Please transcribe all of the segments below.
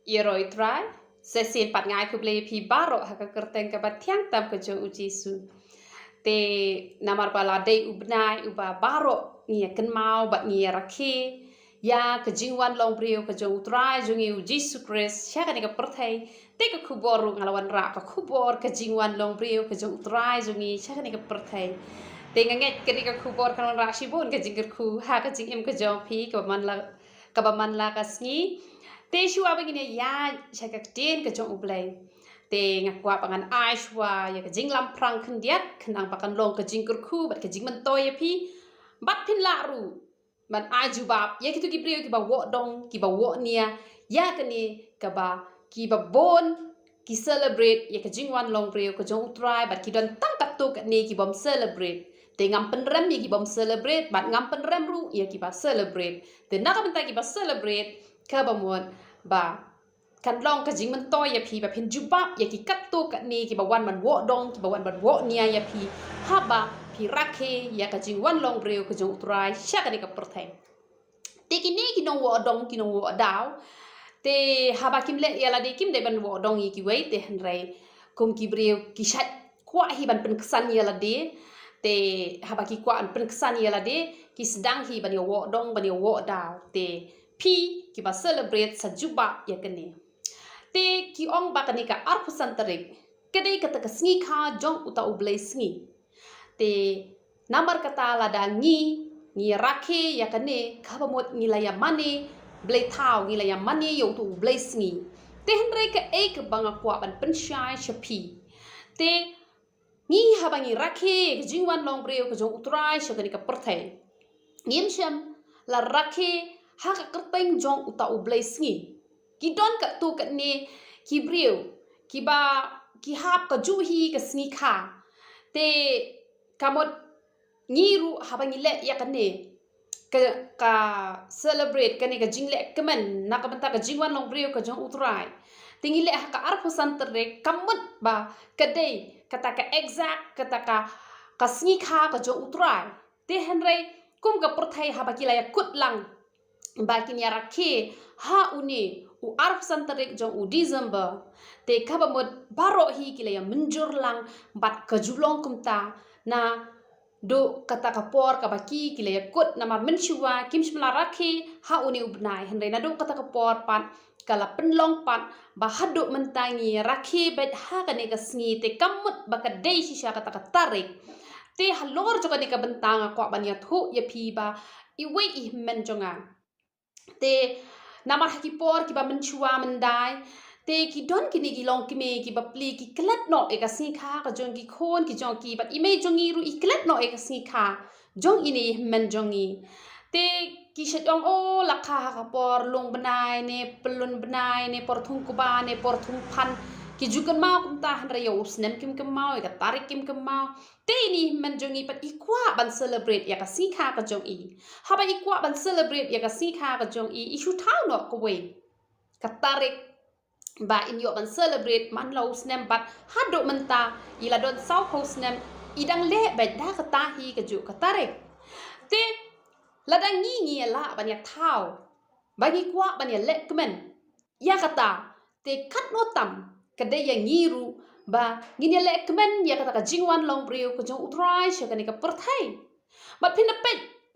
U Trai Jisu pat ngai kuble pi baro haka kerteng ke batiang tam ke jo U Jisu te namar bala dei ubnai uba baro ngia ken mau bat ngia rakhe ya ke jingwan long briew ke jo U Trai jungi U Jisu Christ sya ke perthai te ke Khubor ngalawan ra ke Khubor ke jingwan long briew ke jo U Trai jungi sya ke perthai te nganget ke Khubor kan ra sibun ke jingir khu ha ke jingim ke jo pi ke man la kasni te shua begini ya syakak tin ke jong ublay te ngakwa pangan ai shua ya ke jinglam prang kendiat kenang pakan long ke jingkur khu bat ke jing mentoy ya pi bat pin la ru ban ai jubab ya kitu gibriyo ki ba wo dong ki ba wo nia ya kini ke ba ki ba bon ki celebrate ya ke jingwan long briyo ke jong utrai bat ki don tang kat tu kat ni ki bom celebrate te ngam penrem ya ki bom celebrate bat ngam penrem ru ya ki ba celebrate te nak bentar ki ba celebrate ke bamon ba kan long ka jing man toy ya pi ba pin jubab ya ki kat tu kat ni ki ba wan man wo dong ki ba wan man wo nia ya pi ha ba pi rakhe ya ka jing wan long breu ka jong utrai sya ka ni ka perthai te ki ni ki no wo dong ki no wo daw te ha ba kim le ya la de kim de ban wo dong yi ki wei te han rai kum ki breu ki shat kwa hi ban pen kesan ya la de te ha ba ki kwa an pen kesan ya la de ki sedang hi ban yo wo dong ban yo wo daw te pi ki ba celebrate sa juba ya kene te ki ong ba kani ka arpusan tarik kedai kata ka sngi kha jong uta ublay sngi te namar kata la da ngi rakhe ya kane ka ba mot ngi la ya mane blay thau ngi la ya mane yo tu ublay sngi te henre ka e ka banga kwa ban penshai shapi te ngi ha ba ngi rakhe jingwan long breu ka jong utrai sha kani ka perthai ngim sham la rakhe ha ka kerteng jong uta ublay sngi ki don ka tu kat ni ki breu ki ba ki hap ka juhi ka sngi kha te kamot ngiru ha ba ngile ya kan ne ka celebrate kan ka jingle kemen na ka benta ka jingwan long breu ka jong utrai te ngile ha ka arpusan terre kamot ba kadai kata ka exact kata ka sngi kha ka jong utrai te henrei kum ka perthai ha ba kila ya kut lang bakin ya rakhe ha uni u arf santarik jong u December te kaba mod baro hi kila ya menjur lang bat kajulong kumta na do kata kapor kabaki kila ya kut nama menshua kim shmla rakhe ha uni ubnai henre na do kata kapor pat kala penlong pat bahaduk mentangi rakhe bet ha kane ka sngi te kamut bakadai shisha kata katarik te halor joka ni ka bentang kwa banya thu ya phi ba iwe I men jonga te namar hakipor ki ba menchua mendai te ki don ki ni ki long ki me ki ba pli ki klet no e ka sing kha ka jong ki khon ki jong ki ba ime jongi ru I klet no e ka sing kha jong ini men jongi te ki shetong o la kha ka por long benai ne pelun benai ne por thung kuba ne por thung phan ki jukan mau kum ta han rayo snem kim kem mau e ka tarik kim kem mau te ini men jongi pat ikwa ban celebrate ya ka sing kha ka jong I ha ba ikwa ban celebrate ya ka sing kha ka jong I isu thau no ko we ka tarik ba in yo ban celebrate man lo snem bat hado menta ila don sau ho snem idang le ba da ka ta hi ka ju ka tarik te ladang ngi la ban ya thau ba gi kwa ban ya le kmen ya kata te khat no tam kada ya ngiru ba ngini le kmen ya kata ka jingwan long breu ko jong utrai sha ka ni ka perthai bat phin pe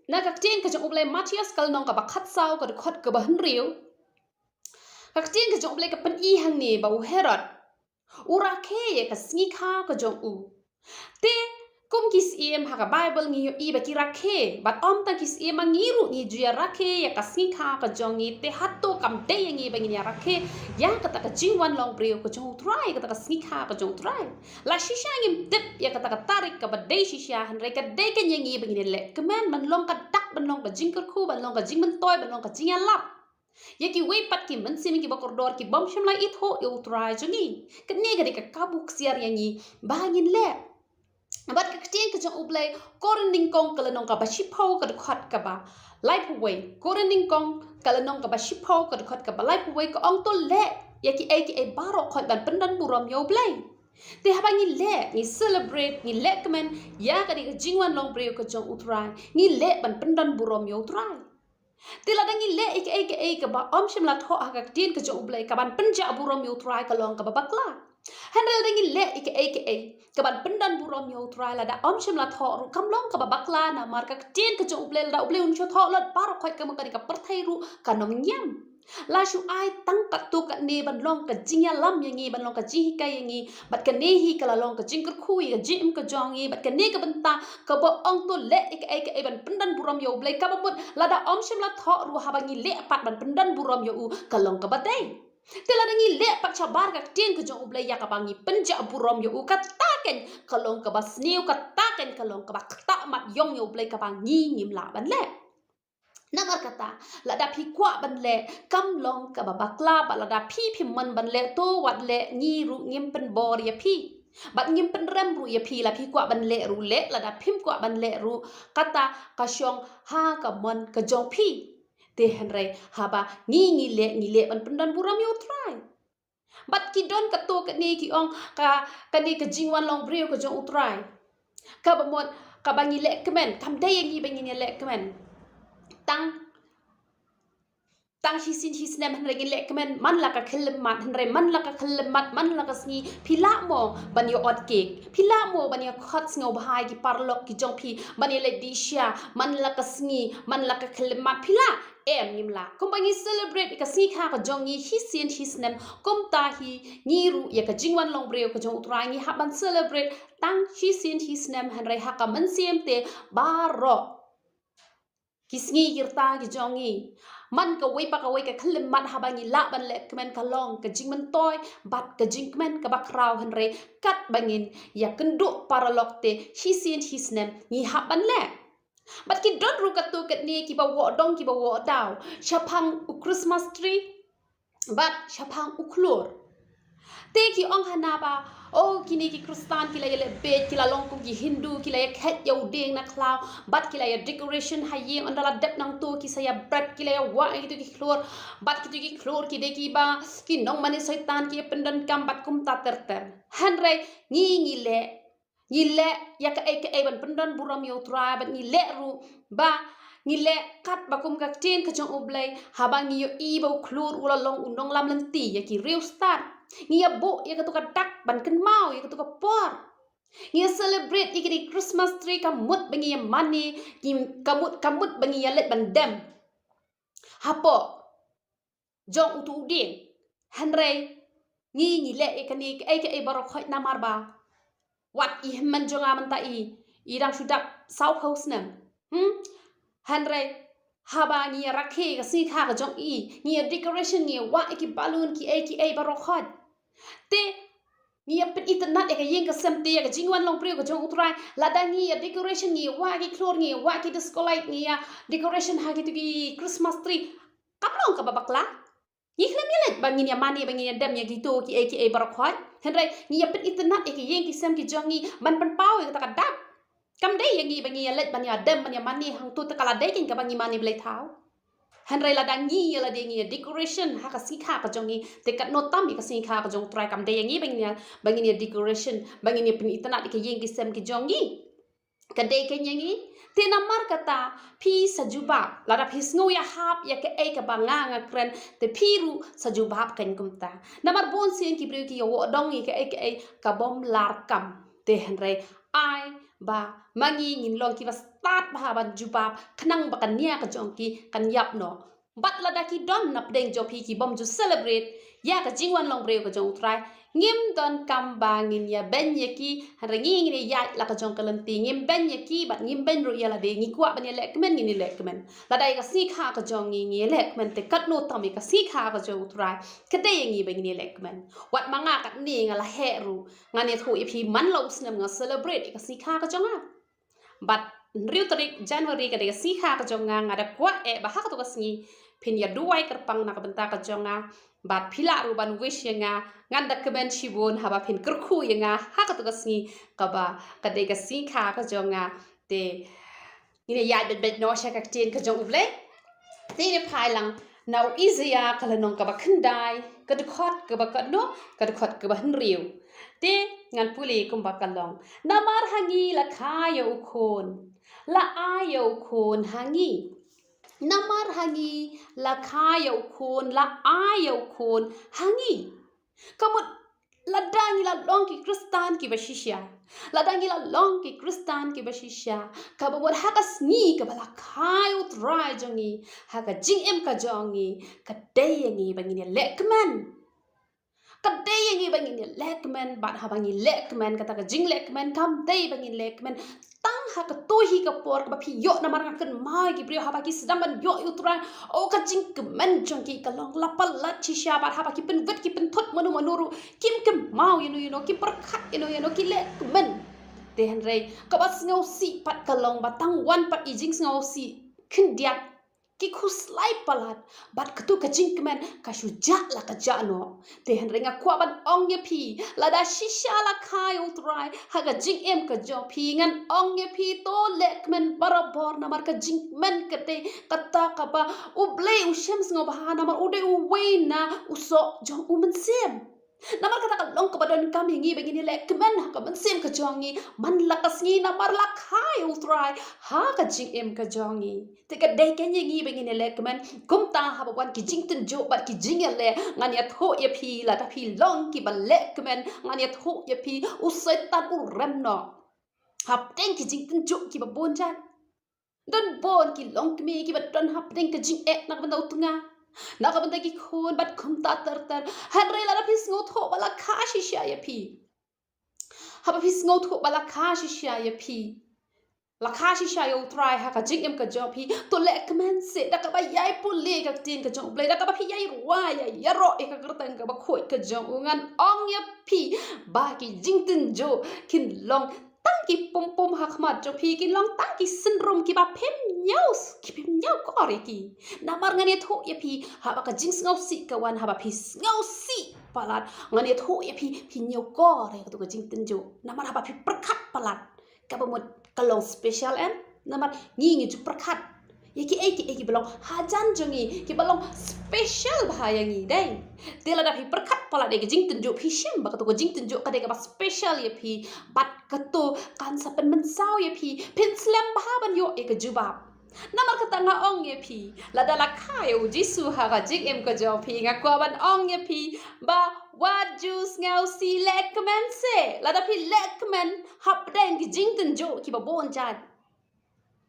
na ka tin ka jong ublai Matthias kal nong ka ba khat sau ka khot ka ba han riu ka tin ka jong ublai ka pen I hang ni ba u Herod ura khe ya ka sngi kha ka jong u te kum kis em ha ka Bible ngi I ba ki rakhe bat om ta kis em ngiru ni ju ya rakhe ya ka sngi kha ka jong I te hatto kam de ngi ba ngi ya rakhe ya kata ka jingwan long breu ko jong utrai kata ka sngi kha ka jong utrai la shisha ngim tip ya kata ka tarik ka ba de shisha han re ka de ka ngi ba ngi le kemen man long ka dak ban long ka jingker khu ban long ka jing man toy ban long ka jing ya lap ya ki wei pat ki man sim ki ba kordor ki bom sham la it ho e utrai jongi ka ne ga de ka kabuk siar yangi ba ngin le bat ka tin ka jong ublai korending kong kala nong ka ba shipho ka khot ka ba life away korending kong kala nong ka ba shipho ka khot ka ba life away ka ong to le ya ki e baro khot ban pendan burom yo blai te ha ba ngi le ni celebrate ni le kemen ya ka ni ka jingwan long breu ka jong utrai ni le ban pendan burom yo utrai Tila dangi le ik ka ba shim la tho haka tin ka jo ublay ka ban penja burom U Trai ka long ka ba bakla. Handel dangi le ik ka ban pendan burom U Trai la da shim la tho ru kam long ka ba bakla na mar ka tin ka jo ublay la da ublay un cho tho la paro khoi ka ma ka perthai ru ka nom nyam. La shu ai tang ka tu ka ne ban long ka jingya lam yangi ban long ka ji ka yangi bat ka ne hi ka la long ka jing ka khui ka jim ka jongi bat ka ne ka ban ta ka ba ong to le ik ban pendan burom yo blai ka ba mut la da shim la tho ru ha bangi le pat ban pendan burom yo u ka long ka ba dai tela dangi le pak chabar ka tin ka jong ublai ya ka bangi penja burom yo u ka ta ken ka long ka ba sniu ka ta ken ka long ka ba ta mat yong yo blai ka bangi ngim la ban le Namar kata, lada pi kwa ban le, kam long ka babakla, ba lada pi man ban le, to wat le, nyi ru ngimpen bor ya pi. Bat ngimpen rem ru ya pi, la pi kwa ban le ru le, lada pim kwa ban le ru, kata kasyong ha ka mon ka jong pi. Te henre, haba ngi le, ban pendan buram U Trai. Bat ki don ka to ka ni ki ong, ka ni ka jingwan long briew ka jong U Trai. Ka ba mon, ka bangi le kemen, kam day ngi bangi ni le kemen. Tang hisin hisnem henre le kemen man la ka khelemat henre man la ka khelemat man la ka sngi phila mo ban yo ot cake phila mo ban yo khot sngo bhai ki parlok ki jong phi ban le disha man la ka sngi man la ka khelemat phila em nim la kom bangi celebrate ka sngi kha ka jong ni hisin hisnem kom ta hi ni ru ya ka jingwan long breu ka jong utrai ni ha ban celebrate tang hisin hisnem henre ha ka man siam te baro kisngi girta ki jongi man ka wei pa ka wei ka khlim man habangi la ban le kmen ka long ka jing man toy bat ka jing kmen ka bakraw henre kat bangin ya kendu paralok te hisin hisnem ni ha ban le bat ki don ru ka tu kat ni ki ba wo dong ki ba wo daw chapang u Christmas tree bat chapang u klor te ki ong hana ba oh kini ki Kristan kila ya bet kila longku ki Hindu kila ya khet ya udeng na klaw bat kila ya decoration haye ondala dep nang to ki saya bread kila ya wa gitu ki klor bat ki klor ki de ki ba ki nong mani setan ki pendan kam bat kum ta ter henre ngi le ya ka ai ban pendan buram yo Trai bat ngi le ru ba ngile kat bakum ka tin ka jong ublay habang yo ibo klur ula long unong lam lenti ya ki real start ngia bo ya ka to ka dak ban ken mau ya ka to ka por ngia celebrate ikiri Christmas tree kamut bangi ya money ki kamut bangi ya let ban dem hapo jong utu udin henre ngi le ikani ai barok khoi namar ba wat I man jonga man ta I irang sudap south house nem henre haba ngi rakhe ka si kha ka jong I ngi decoration ngi wa ki balloon ki ai barok khot te ngi pet internet ka yeng ka semte ka jingwan long priu ka jong utrai lada ngi decoration ngi wa ki klor ngi wa ki disco light ngi decoration ha ki Christmas tree kaplong ka babakla ngi khlam yelet bangin ya mani bangin ya dem ya gitu ki ai barok khot henre ngi pet internet ka yeng ki sem ki jong ngi man pan pau ka ta dak kam dai yangi bangi ya let banya dem banya mani hang tu ta kala dai kin ka bangi mani blai thau henre la dangi ya la dengi decoration ha ka si kha ka jongi te kat no tam ka si kha ka jong try kam dai yangi bangi ya decoration bangi ni pin itana ka yeng ki sem ki jongi ka dai ken yangi te namar kata pi sajuba la da pis ngo ya hap ya ka ai ka banga nga kren te piru sajuba kan kumta namar bon sin ki breu ki yo dongi ka ai ka bom lar kam te henre ai ba mangi ngin long ki ba start ba ban jubab khnang ba kan nia ka jong ki kan yap no bat la da ki don nap deng jo phi ki bom ju celebrate ya ka jingwan long breu ka jong try ngim don kam ba ngin ya ben ye ki rangi ngin ya la ka jong kalam ti ngim ben ye ki bat ngim ben ru ya la de ngi kwa ban ya le kmen ngin le kmen la dai ka si kha ka jong ngi le kmen te kat no tam ka si kha ka jong try ka de ngi ba ngi le kmen wat manga kat ni ngala he ru ngane thu i phi man lo snem nga celebrate ka si kha ka jong a but riu tarik January ka de si kha ka jong nga da kwa e ba ha ka to ka sngi pin ya duwai kerpang na ka benta ka jong a bat phila ru ban wish ya nga ngan da kmen shibun haba phin kurkhu ya nga ha ka to ka sngi ka ba ka de ka si kha ka jong a te ni ya bet no sha ka tin ka jong uble te ne phai lang now easier kala nong ka ba khandai ka de khot ka ba ka no ka de khot ka ba hin riu te ngan puli kum ba kalong namar hangi la kha yo khon la a yo khon hangi namar hangi la kaya ukun la aya ukun hangi kamut ladangi la longki kristan ki bashisha ladangi la longki kristan ki bashisha kabamur hakas ni kabala kayu try jongi haka jing em ka jongi kadeyangi bangini lekman kadeyangi bangini lekman bat habangi lekman kata ka jing lekman kam day bangin lekman tang haka tohi ka por ka phi yo namar kan mai ki brio habaki sedang ban yo utran o ka jing kemen jongi ka long lapal lat chisha bat habaki pen vet ki pen thot manu manuru kim kem mau ki perkhat ki lekman te han rei ka bas ngau si pat ka long batang wan pat ijing ngau si khin diak ki khuslai palat bat katu ka jing kemen ka shuja la ka jano te han renga kwa ban ong ye phi la da shisha la khai utrai ha ka jing em ka jo phi ngan ong ye phi to lek men barabor namar ka jing men ka te kata ka ba u ble u shem sngo ba namar u de u we na u so jo u men sem namar kata ka long ka badon kam hingi begini lek men ha ka men sem ka jongi man la ka sngi namar la khai utrai ha ka jing em ka jongi te ka dei ken yengi begini lek men kum ta ha ba wan ki jing tin jo bat ki jing le ngan ya tho ye phi la ta phi long ki ba lek men ngan ya tho ye phi u setan u rem no hap teng ki jing tin jo ki ba bon jan don bon ki long ki mi ki ba don hap teng ka jing ek nak ban tunga nak ban ki khon bat kum ta tar han re la phi sngo tho bala kha shi sha ye phi ha ba phi sngo tho bala kha shi sha ye phi la kha shi sha yo try ha ka jing em ka jo phi to le kmen se da ka ba yai pu le ka tin ka jo ble da ka ba phi yai ruwa ya ro e ka kertang ka ba khoi ka jo ngan ong ya phi ba ki jing tin jo kin long tang ki pom pom ha khmat jo phi ki long tang ki syndrome ki ba phem nyau ko re ki na mar ngan ye tho ye phi ha ba ka jing ngau si ka wan ha ba phi ngau si palat ngan ye tho ye phi nyau ko re ka to ka jing tin jo na mar ha ba phi prakhat palat ka ba mot kalong special en namar ngi ju prakhat eki belong hajan jongi ki belong special bahaya ngi dai tela da phi prakhat pala de jing tunjuk phi shem ba to jing tunjuk ka de ka special ye phi bat ka to kan sa pen men saw ye phi pin slam ba ban yo ek jubab namar kata nga ong ye phi la da la khai u jisu ha ga jing em ka jo phi nga kwa ban ong ye phi ba what juice ngau si lekmen se la da phi lekmen hap den ki jing tin jo ki ba bon jan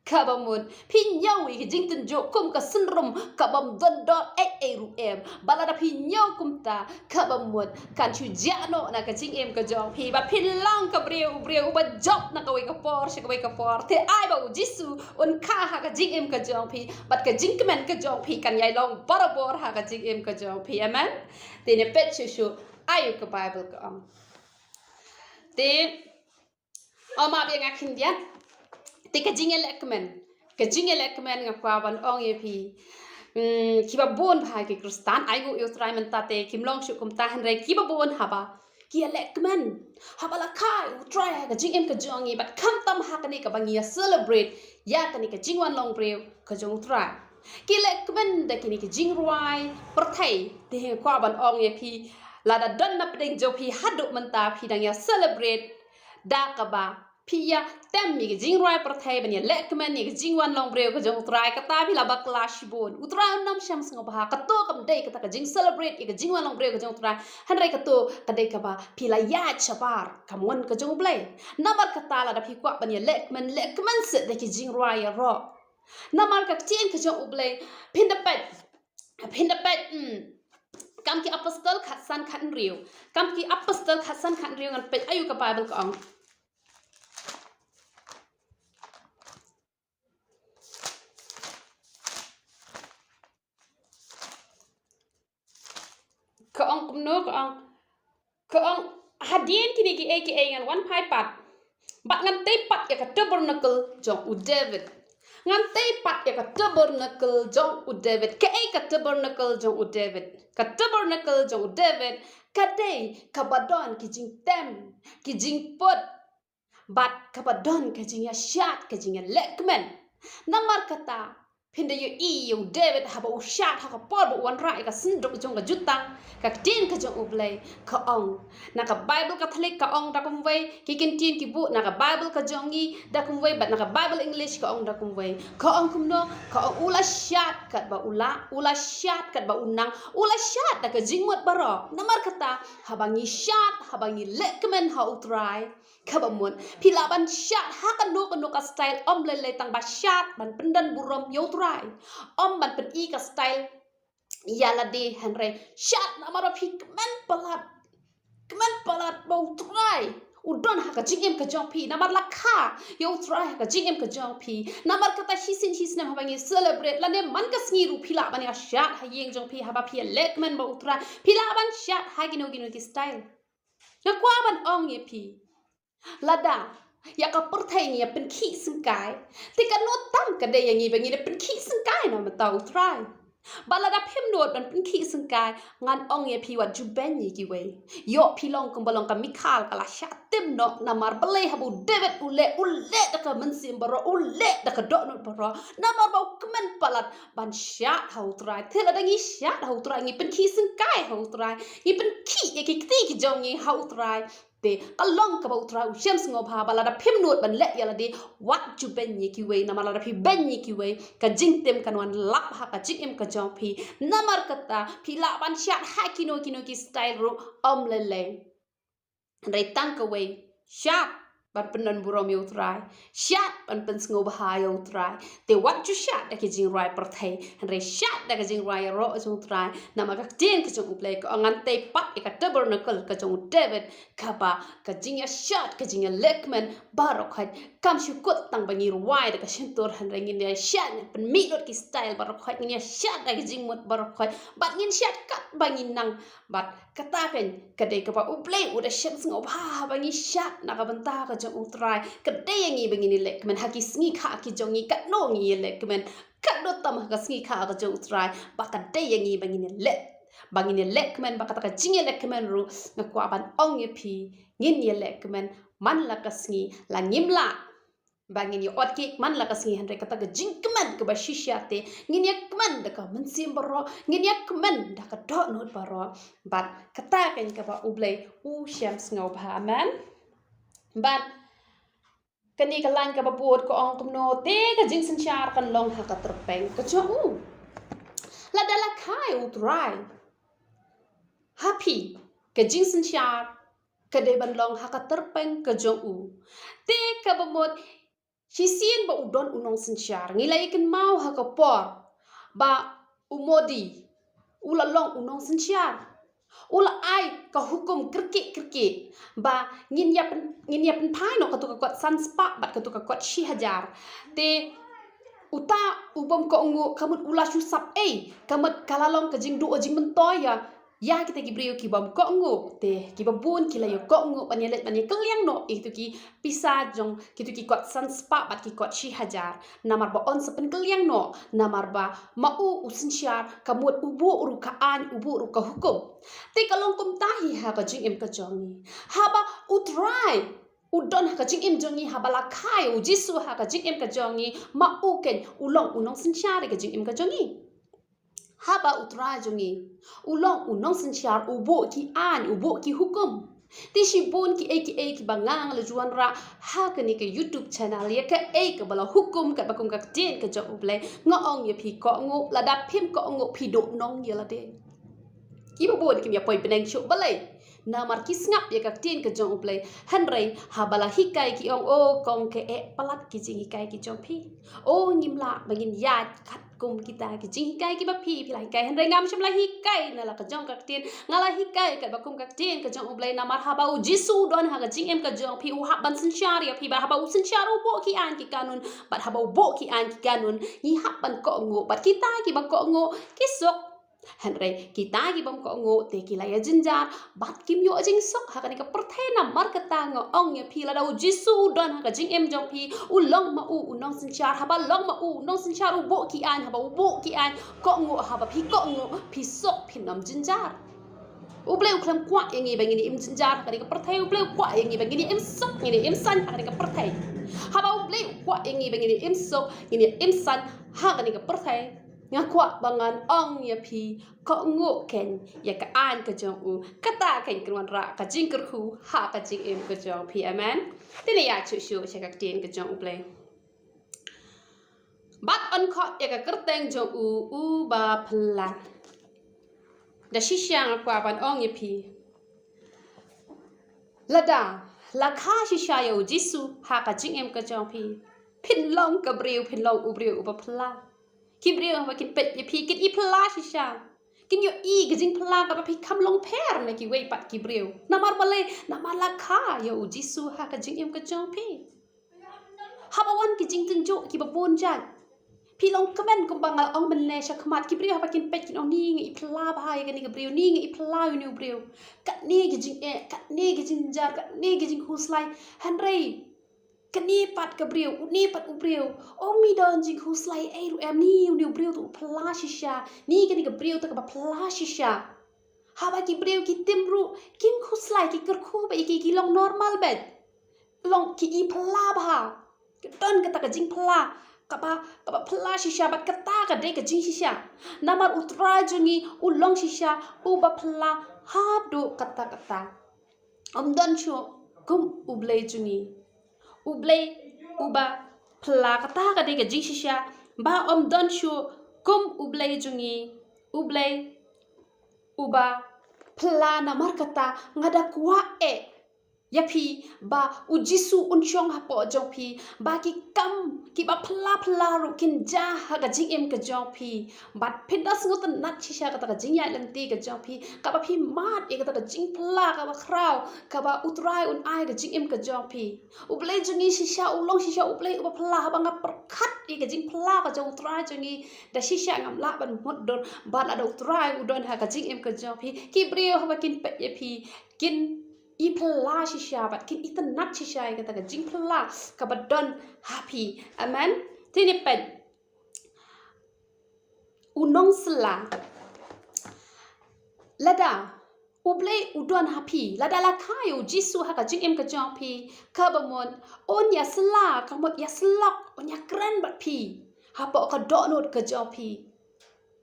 kabamut phi nyau ki jing tin jo kum ka sinrum kabam don dot e ru em bala da phi nyau kum ta kabamut kan chu jano na ka jing em ka jo phi ba phi long ka breu ba job na ka we ka por she ka we ka por te ai ba u jisu un kha ha ka jing em ka jo phi bat ka jing kemen ka jo phi kan yai long barabor ha ka jing em ka jo phi amen te ne pet chu ayu ka bible ka am te oma be nga khindian te ka jing lekmen nga kwa ban ong ye phi ki ba bon bha ki kristan ai go U Trai man ta te kim long shu kum ta han re ki ba bon ha ba ki lekmen ha ba la khai U Trai ka jing em ka jong ye bat kham tam ha ka ni ka bang ya celebrate ya ka ni ka jingwan long breu ka jong U Trai ki lekmen da ki ni ka jing ruai per thai te kwa ban ong ye phi la da don na pdeng jo phi hadu man ta phi dang ya celebrate da ka ba phi ya tem mi jing roi per thai ban ya lekmen ni jing wan long breu ka jong trai ka ta phi la ba clash bon utrai nam sham sngo ba ka to kam dei ka ta ka jing celebrate ka jing wan long breu ka jong trai han rai ka to ka dei ka ba phi la ya chapar ka mon ka jong blai namar ka ta la da phi kwa ban ya lekmen se da ki jing roi ya ro namar ka tien ka jong blai phin da pet kam ki apostol khatsan khan riu kam ki apostol khatsan khan riu ngan pet ayu ka bible ka ong ka ong kumno ka ong hadien kini ki eki ngan wan pai pat bat ngan te pat ya ka tabernacle jong u David ngan te pat ya ka tabernacle jong u David ka ka tabernacle jong u David ka tabernacle jong u David ka dei ka badon ki jing tem ki jing pot bat ka badon ka jing ya shat ka jing ya lekmen namar kata Pinda yung David haba ushat haka por bu wan rai ka sindok jong ka jutang ka tin ka jong ublay ka ong na ka Bible Catholic ka ong da kumway kikin tin ki bu na ka Bible ka jongi da kumway bat na ka Bible English ka ong da kumway ka ong kumno ka ong ula shat kat ba ula shat kat ba unang ula shat da ka jingmot baro namar kata habangi shat habangi lekmen ha utrai kabamon pilaban shat hakan no ka style lele tang ba shat ban pendan burom yo try ban pen I ka style yala de henre shat namara pi kemen palat bau try udon haka jingem ka jong pi namar lakha yo try haka jingem ka jong pi namar kata hisin nam habangi celebrate la ne man ka sngiru pila ban ya shat ha yeng jong pi haba pi lekmen bau try pilaban shat ha gino ki style ngakwa ban ong ye pi lada ya ka perthai ni pen khi sengkai tika no tam ka de yang i bengi de pen khi sengkai no matau try balada phem no ban pen khi sengkai ngan ong ye pi wat ju ben ni ki we yo pi long kum balong ka mikhal kala sha tim no namar bale habu David ule da ka mensim baro ule da ka do no baro namar bau kemen palat ban sha hau try thela da ngi sha hau try ngi pen khi sengkai hau try ngi pen khi ye ki ti ki jong ngi hau try kalong ka bau trau shem sngo pha balada phim nut ban le yala de wat ju ben ni ki we namala da phi ben ni ki we ka jing tem kan wan lap ha ka jing em ka jong phi namar kata phi la ban shat ha kino ki style ro le re tang ka we shat ban penan burom yo try shat ban pen sngo ba yo try te wat ju shat da ki jing rai per thai re shat da ka jing rai ro jong try nama ka ten ka jong play ka angan te pat ka tabernacle ka jong David ka ba ka jing ya shat ka jing ya lekman barok khat kam shu kot tang bangi ruai da ka shintor han re ngin ya shat pen mi dot ki style barok khat ngin ya shat da ka jing mot barok khat bat ngin shat kat bangi nang bat kata ken ka de ka ba uplay uda shem sngo ba bangi shat na ka banta ka jong utrai kadai yang i begini lekmen haki sngi kha ki jongi kat no ngi lekmen kat do tam ka sngi kha ka jong utrai ba kadai yang i begini bangini lekmen ba kata ka jinge lekmen ru na kwa ban ong ye pi ngin ye lekmen man la ka sngi la ngimla bangini otki man la ka sngi henre kata ka jingkemen ka ba shishyate ngin ye kmen da ka mensim baro ngin ye kmen da ka do no baro bat kata ken ka ba ublay u shem sngo ba amen but kani kalan ka babot ko ong kumno te ka jing senchar kan long ha ka terpeng ka cho la dala kai utrai happy ka jing senchar ka de ban long ha ka terpeng ka jong te ka babot hisin ba udon unong senchar ngilai ikan mau ha ka por ba umodi ulalong unong senchar ula ai ka hukum kerki ba ngin yapen phai no ka tu ka kot san spa bat ka tu ka kot shi hajar te uta ubom ko ngu kamut ula shu sap kamut kalalong ka jing du o jing mentoy ya kita ki briew ki bom ko ngu te ki babun ki la yo ko ngu panyelet panye keliang no itu ki pisa jong kitu ki kot san spa bat ki kot shi hajar namar ba on sepen keliang no namar ba mau usin syar kamut ubu ru ka an ubu ru ka hukum te kalong kum tahi ha ka jing em ka jongi haba utrai udon ha ka jing em jongi haba la khai u jisu ha ka jing em ka jongi mau ken ulong unong sin syar ka jing em ka jongi haba utrai jongi ulong unong sin syar ubu ki an ubu ki hukum tishi bon ki ki bangang la juan ra ha ka ni ka YouTube channel ya ka ka bala hukum ka bakum ka tin ka jong ble ngo ong ye phi ko ngo la da phim ko ngo phi do nong ye la de ki bo bon ki ya poi peneng chu balai namar ki snap ya ka tin ka jong ble hanrei ha bala hikai ki ong o kong ke palat ki jing hikai ki jong phi o nimla bangin ya khat kum kita ki jing hikai ki ba phi lai kai hanrei ngam sham la hikai na la ka jong ka tin ngala hikai ka bakum ka tin ka jong ble namar ha ba u jisu don ha ka jing em ka jong phi u ha ban sin shar ya phi ba ha ba u sin shar u bo ki an ki kanun bat ha ba u bo ki an ki kanun ni ha ban ko ngo bat kita ki ba ko ngo ki sok hanrei kita gi bom ko ngo te ki la ya jinjar bat kim yo jing sok ha ka perthai na mar ka ta ngo ong ya phi la da jisu don ha ka jing em jong phi u long ma u nong sin char ha ba long ma u nong sin char u bo ki an ha ba u bo ki an ko ngo ha ba phi ko ngo phi sok phi nam jinjar Uble uklam kuat yang ini bangini im jenjar kali ke pertai uble kuat yang ini bangini im sok ini im san kali ke pertai. Haba uble kuat yang ini bangini im sok ini im san ha kali ke pertai. Ngakwa bangan ong ya pi ko nguk ken ya ka an ka jong u kata ken kruan ra ka jing kerhu ha ka jing im ka jong pi amen tini ya chu shu che ka tin ka jong u ble bat on kho ya ka kerteng jong u ba phla da shisha ngakwa ban ong ya pi lada la kha shisha ya u jisu ha ka jing im ka jong pi phin long ka briew phin long u briew u ba phla Kibriu apa kin pet ye pi kin I pla shisha kin yo I gajing pla ka pi kam long per ne ki wei pat kibriu namar bale namar la kha yo jisu ha ka jing em ka jong pi ha ba wan ki jing tung jo ki ba bon jan pi long kamen kum bangal ong men ne sha khamat kibriu apa kin pet kin ong ni ngi pla ba ye ni kibriu ni ngi pla yu ni briu kat ni gajing kat ni gajing jar kat ni gajing huslai henry Kani pat kabriu, ni pat ubriu. Omi don jing huslai ru em ni ubriu tu plashisha. Ni kani kabriu tu kaba plashisha. Haba ki briu ki timru kim huslai ki kerku ba ki long normal bed. Long ki I pla ba. Don kata ka jing pla. Kaba plashisha bat kata ka de ka jing shisha. Namar utra jungi ulong shisha uba pla hadu kata. Don cho kum ublay jungi. Ublay uba pla kata ka de ka jing shisha ba don shu kum ublay jungi ublay uba pla namar kata ngada kwa yapi ba ujisu unchong hapo jopi ba ki kam ki ba pla ru kin ja ha ka jing em ka jopi bat pindas ngot nat shisha kata ka jing ya lenti ka jopi ka ba pi mat e kata ka jing pla ka ba kraw ka ba utrai un ai ka jing em ka jopi ublay jungi shisha ulong shisha ublay uba pla ba nga perkat e ka jing pla ka jo utrai jungi da shisha ngam la ban mod don ban ada utrai udon ha ka jing em ka jopi ki brio ha ba kin pe yapi kin I pla shisha bat kin I nat shisha kata ka jing pla ka ba don happy amen tini pen unong sela lada ublay udon happy lada la kayo jisu ha ka jing em ka jopi ka ba mon on ya sela ka mod ya slok on ya kran bat pi ha po ka do not ka jopi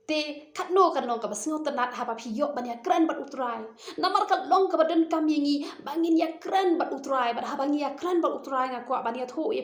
te katno ka basingo tanat ha pa piyok ban ya kran bat utrai namar ka long ka badan kamingi bangin ya kran bat utrai bat ha bangi ya kran bat utrai nga kwa ban ya tho ye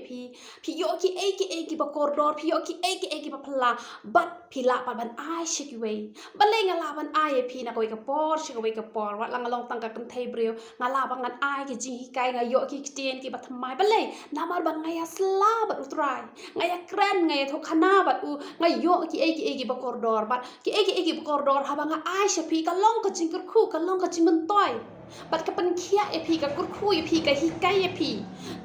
piyok ki ba koridor piyok ki ba pla bat pila pa ban ai shikiwe balai nga laban ai ye na ko ka por shikiwe ka por wat lang long tang ka kan thei breu nga laban ngan ai ki ji kai nga yo ki tien ki ba thamai balai namar ban nga ya sla bat utrai nga ya kran nga ya tho khana bat u nga yo ki ba koridor bat ki koridor haba nga ai shapi ka long ka jing ku ka long ka jing mentoy bat ka pen khia e pi ka kurku e pi ka hikai e pi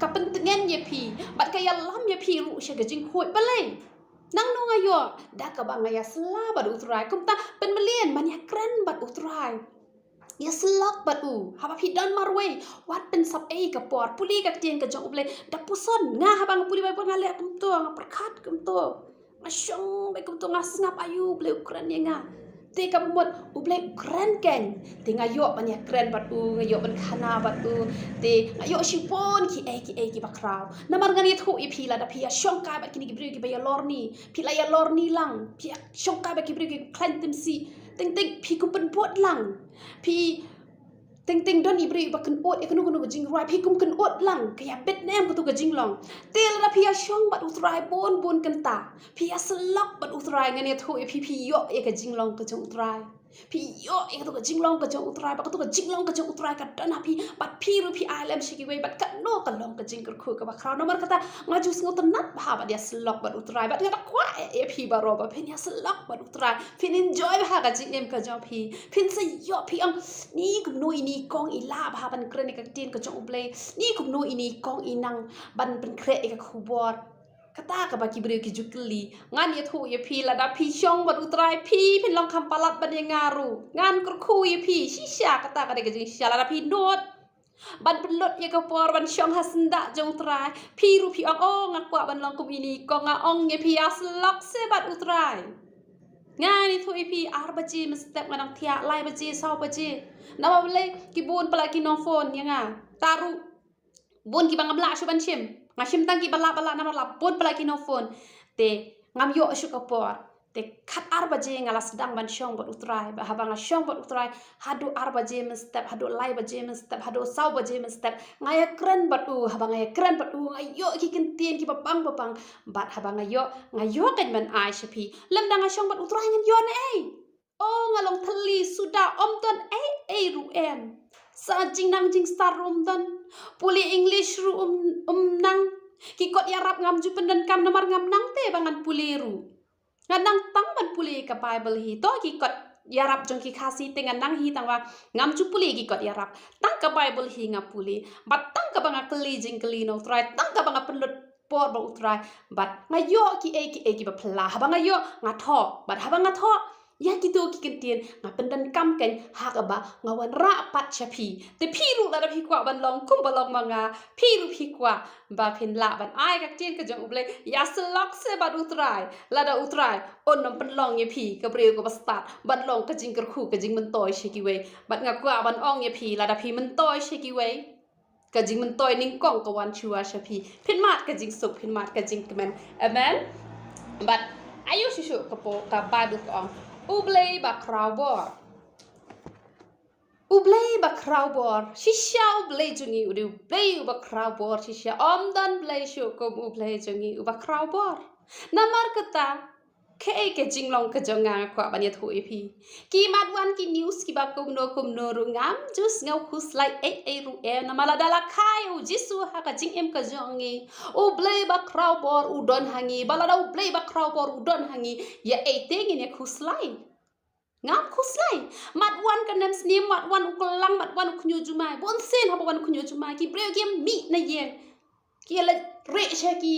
ka pen tengen e pi bat ka ya lam e pi ru sha ka jing khoi balai nang no nga yo da ka ba nga ya sla bat utrai kum ta pen melien man ya kren bat utrai ya slok bat u haba pi don marway wat pen sap ka por puli ka tien ka jong uble da puson nga haba nga puli ba nga le kum to nga perkhat kum to Masyong baik untuk ngasngap ayu bleu keren ya nga. Te ka buat bleu keren ken. Te ngayo banyak keren bat ngayo ban khana bat te ngayo sipon ki bakraw. Namar ngani thu ipi la da pia syong ka bat kini gibreu ki baya lorni. Pila ya lorni lang. Pia syong ka bat gibreu ki klantim si. Ting pi ku pen pot lang. Pi ting don ibri ba kan ot ekanu kanu jing rai pi kum kan ot lang kaya bet nem ku tu jing long tel ra pia shong bat utrai bon kan ta pia selok bat utrai ngane thu pi yo e ka jing long ka jong utrai pi yo e ka tu jing long ka jong utrai ba ka tu jing long ka jong utrai ka dan pi bat pi ru pi alam shiki we bat ka no ka long ka jing ku ka ba kra nomor kata ngaju sngot nat ba ba dia selok bat utrai bat ka kwa e pi ba ro ba pi ya selok bat utrai pin enjoy ba ka jing em ka jong pi pin se yo pi ang ni kum no ini kong ila ba ban kren ka tin ka jong ublay ni kum no ini kong inang ban pen kre ka khubor kata ka ba ki breu ki jukli ngan ye thu ye pi la da pi shong bat utrai pi pin long kham palat ban ye ngaru ngan kur khu ye pi shisha kata ka de ka jing shisha la da pi not ban pelot ye ka por ban shong hasnda jong utrai pi ru pi ong ngakwa ban long kum ini kong nga ong ye pi aslok se bat utrai Ngani thu ipi arbaji mestep ngadang tiak lai baji sau baji. Nama boleh kibun pala kinofon yang taru bun ki bangabla shuban shim. Ngashim tang ki bala nama la bun pala kinofon. Te ngam yo shu kapor. Te kat arbaji ngala sedang ban syong bot utrai. Habang syong bot utrai hadu arbaji mestep hadu lai baji mestep hadu sau baji mestep. Ngaya keren batu habang ngaya keren batu ngayo ki kentien ki babang bat habang ngayo kan man ai shapi lam dang syong bat utrai ngan yon oh ngalong thali sudah om ton ru em sa jing nang jing star rum ton puli english ru nang ki kot yarap ngam ju pendan kam namar ngam nang te bangan puli ru ngadang tang ban puli ka bible hi to ki kot yarap jong ki khasi tengan nang hi tangwa ngam chu puli ki kot yarap tang ka bible hi ngapuli bat tang ka banga keli jing keli no try tang ka banga penlut por ba utrai bat ngayo ki ki ba phla haba ngayo ngatho bat haba ngatho ya gitu ki kentien ngapendan kam ken hakaba ngawan ra pat chapi te phiru la da phi kwa ban long kum balong manga phiru phi kwa ba phin la ban ai ka tien ka jong uble ya slok se ba utrai la da utrai on nom pen long ye phi ka breu ko ba start ban long ka jing ker khu ka jing man toy shiki we bat ngakwa ban ong ye phi la da phi man toy shiki we ka jing man toy ning kong ka wan chua shapi phin mat ka jing suk phin mat ka jing kemen amen but ayo shu ka po ka bible ko ong ublei ba crowbor shisha ublei jungi ublei ba crowbor shisha omdan blei shu ko ublei jungi ba crowbor namar kata ke jinglong ke jonga kwa banya thu ipi ki madwan ki news ki ba kumno ru ngam jus ngau khus like ru namala dala khai u jisu ha ka jing em ka jongi ublei ba crowbor udon hangi balada ublei ba crowbor udon hangi ya tengin ya khus like ngam khuslai matwan kanem snim matwan ukulang matwan ukunyo jumai bonsen ha wan ukunyo jumai ki breu game mi na yen ki la re she ki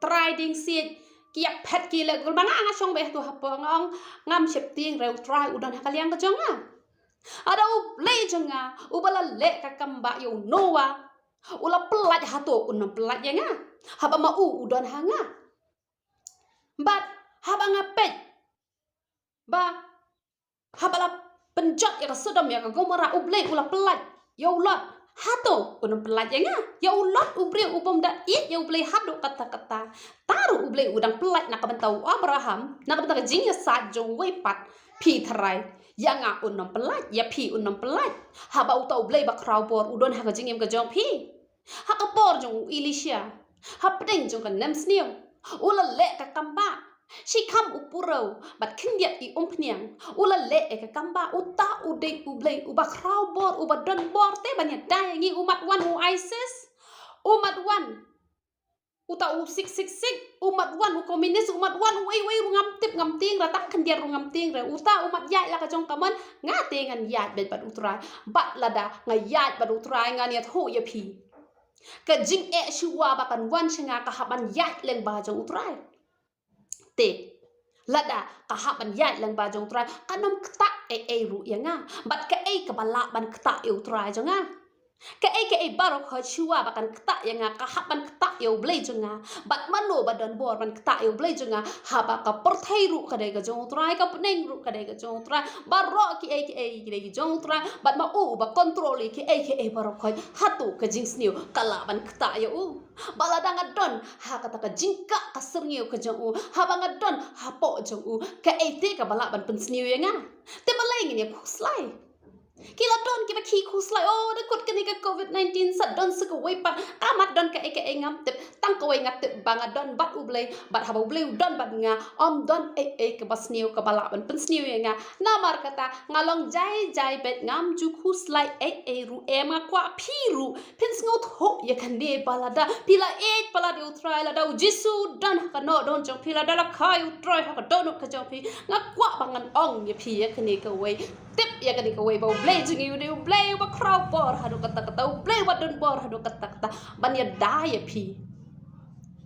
trading sit ki yak pet ki la gul banga nga song be tu ha ngong ngam shep ting reu try udon ha kaliang ka jonga ada u le jonga u bala le ka kamba yo noa ula pelat ha to unam pelat ya nga ha ba ma udon ha nga bat ha ba ngapet ba habala penjat ya sedam ya gomora ublei ula pelat ya ulat hato unam pelat ya nga ya ulat ubre ubom da ya ublei hado kata-kata taru ublei udang pelat nak bentau Abraham nak bentau jing ya sa jong wepat pi tharai ya nga unam pelat ya pi unam pelat haba utau ublei ba crowbor udon ha jing em ka jong pi ha ka por jong Elisha ha pedeng jong ka nem sniu ula le ka kamba si kam upurau bat kindiat I umpniang ula le ka kamba uta udei ublei uba crowbor uba don bor te banyak dayangi umat wan u ISIS umat wan uta u 666 umat wan u komunis umat wan u wei ngam tip ngam ting ratak kindiat ngam ting re uta umat yai la ka jong kaman ngate ngan yat bet bat utrai bat lada ngayat bat utrai ngan yat ho ya pi ka jing shuwa bakan wan shinga ka haban yat leng ba jong utrai te lada kahaban yai lang ba jong trai kanom kta ru yanga bat ka ka bala ban kta trai jonga ka baro kho chua bakan kta yanga kahaban kta blei jonga bat mano badan bor ban kta blei jonga haba ka perthai ru ka dai ga jong trai ka peneng ru ka dai ga jong trai baro ki dai ga jong trai bat ma ba control ki baro kho hatu ka jing sniu kala ban kta u balada ngadon ha kata ka jingka ka serngeu ka jong u ha bangadon ha po jong u ka te ka bala ban pensniu yanga te balai ngi ne khuslai kila don kiba ki khuslai oh de kut kani ka covid-19 sa don sa ka wepa amat don ka ngam tep tang ka ngat tep bangadon bat ublei bat ha ublei don bat nga om don ka basniu ka bala ban pensniu yanga namar kata ngalong jai bet ngam ju khuslai ru ema kwa phiru pins ngot ho ya kan de balada pila pala de utrai la da jisu don ka no don jong pila da la khai utrai ha ka don ka jong pi ngakwa bangan ong ya pi ya kani ka we tip ya kani ka we ba ublei jingi u de ublei ba crowbor hadu kata ublei wa don bor hadu kata ban ya da ya pi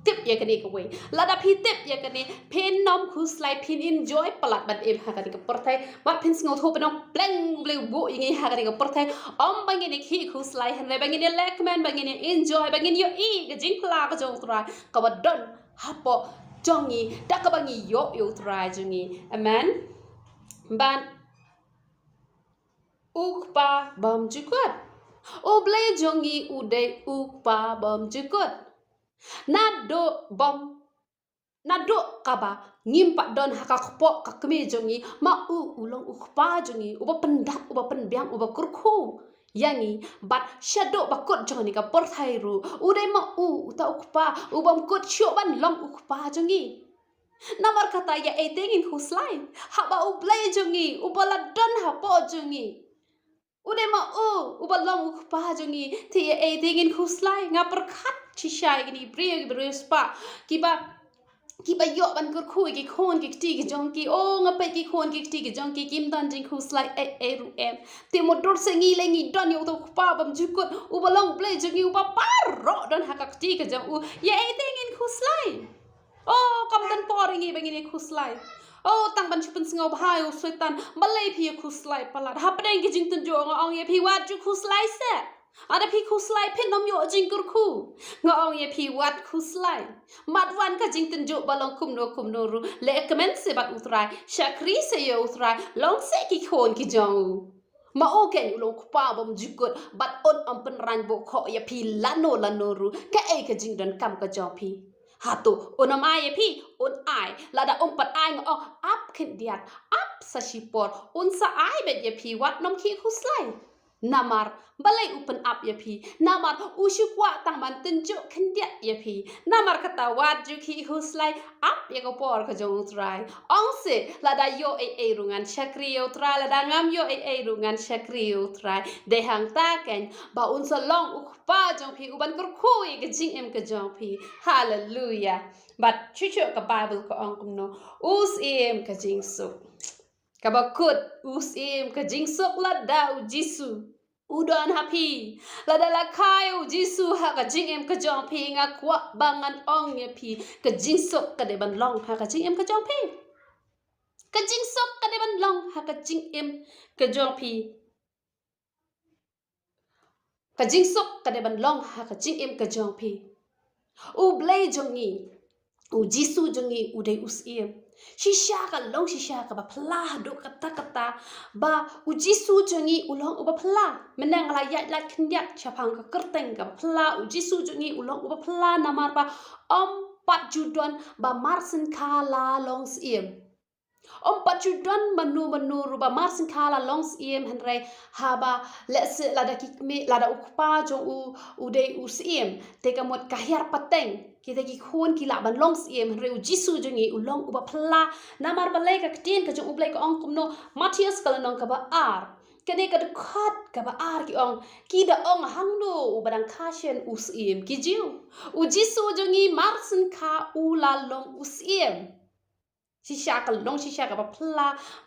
tip ya kani ka we lada pi tip ya kani pin nom khuslai pin enjoy palat ban ha kani ka perthai bat pin sngot ho penong pleng bleu bu yingi ha kani ka perthai om bangini ki khuslai han le bangini lekman bangini enjoy bangini yo ga jing pla ka jong tra ka wadon hapo jongi dakabangi yo U Trai jongi amen ban ukpa bam jukut oble jongi ude ukpa bam jukut nado bam nado kaba ngimpak don hakakpo kakme jongi ma ulong ukpa jongi uba pendak uba penbiang uba kurku yangi bat shadow bakut jongi ka porthairu udai ma uta ukpa ubam kut ban long ukpa jongi namar kata ya etingin huslai haba ublai jongi ubala don hapo jongi udai ma ubalong ukpa jongi ti ya etingin huslai ngaperkat chisai gini briew spa kiba yo ban kur khu ki khon ki ti ki jong ki ngapai ki khon ki ti ki jong ki kim dan jing khu slai ru em ti modor sengi lengi don yo to pa bam jukut u balong play jong u pa ro don hakak ti ki jong u ye ting in khu slai kam dan poringi bangini khu slai tang ban chupun sngau bhai u soitan balai phi khu slai palat hapdeng ki jing tan jo ngong ye phi wat ju khu slai se ada phi khu slai phin nom yo jing kur khu ngong ye phi wat khu slai mat wan ka jing tan jo balong kum no ru le comment se bat utrai shakri se yo utrai long se ki khon ki jong ma ken ulong pa bom jukut bat on pen ran bo kho ye phi lano ru ka ka jing don kam ka jong phi hatu onam ai phi on ai lada pat ai ngo up khin diat up sa shipor on sa ai bet ye phi wat nom khi khu slai namar balai open up ya phi namar ushukwa tang man tenjo khendia ya phi namar kata wat ju khi huslai up ya ko por ka jong trai ong se lada yo rungan shakri yo trai lada ngam yo rungan shakri yo trai de hang ta ken ba un so long ukpa jong phi uban kur khui ke jing em ka jong phi hallelujah but chuchu ka bible ko ong kum no us em ka jing su kabakut us em ka jing sok lada U Jisu udon happy lada la kai U Jisu ha ka jing em ka jong phi nga kwa bangan ong ye phi ka jing sok ka de ban long ha ka jing em ka jong phi ka jing sok ka de ban long ha ka jing em ka jong phi ka jing sok ka de ban long ha ka jing em ka jong phi u blai jongi U Jisu jongi udai us em shisha ka long shisha ka ba phla do kata ba U Jisu jongi ulong uba phla menang la ya la khnyak chapang ka kerteng ka phla U Jisu jongi ulong uba phla namar ba pat judon ba marsen khala long em pat judon manu ruba marsen khala long em hanrai haba let's lada kikme lada ukpa jong u dei us em te ka mot kahyar pateng kita ki khon ki la ban long em hanrai U Jisu jongi ulong uba phla namar balai ka tin ka jong ublai ka ong kumno Matthias kalanong ka ba kene ka khat ka ba ki ong ki da ong hangdo ubadang khashen us em ki jiu U Jisu jongi marsen kha ula long us em shisha ka long shisha ka ba phla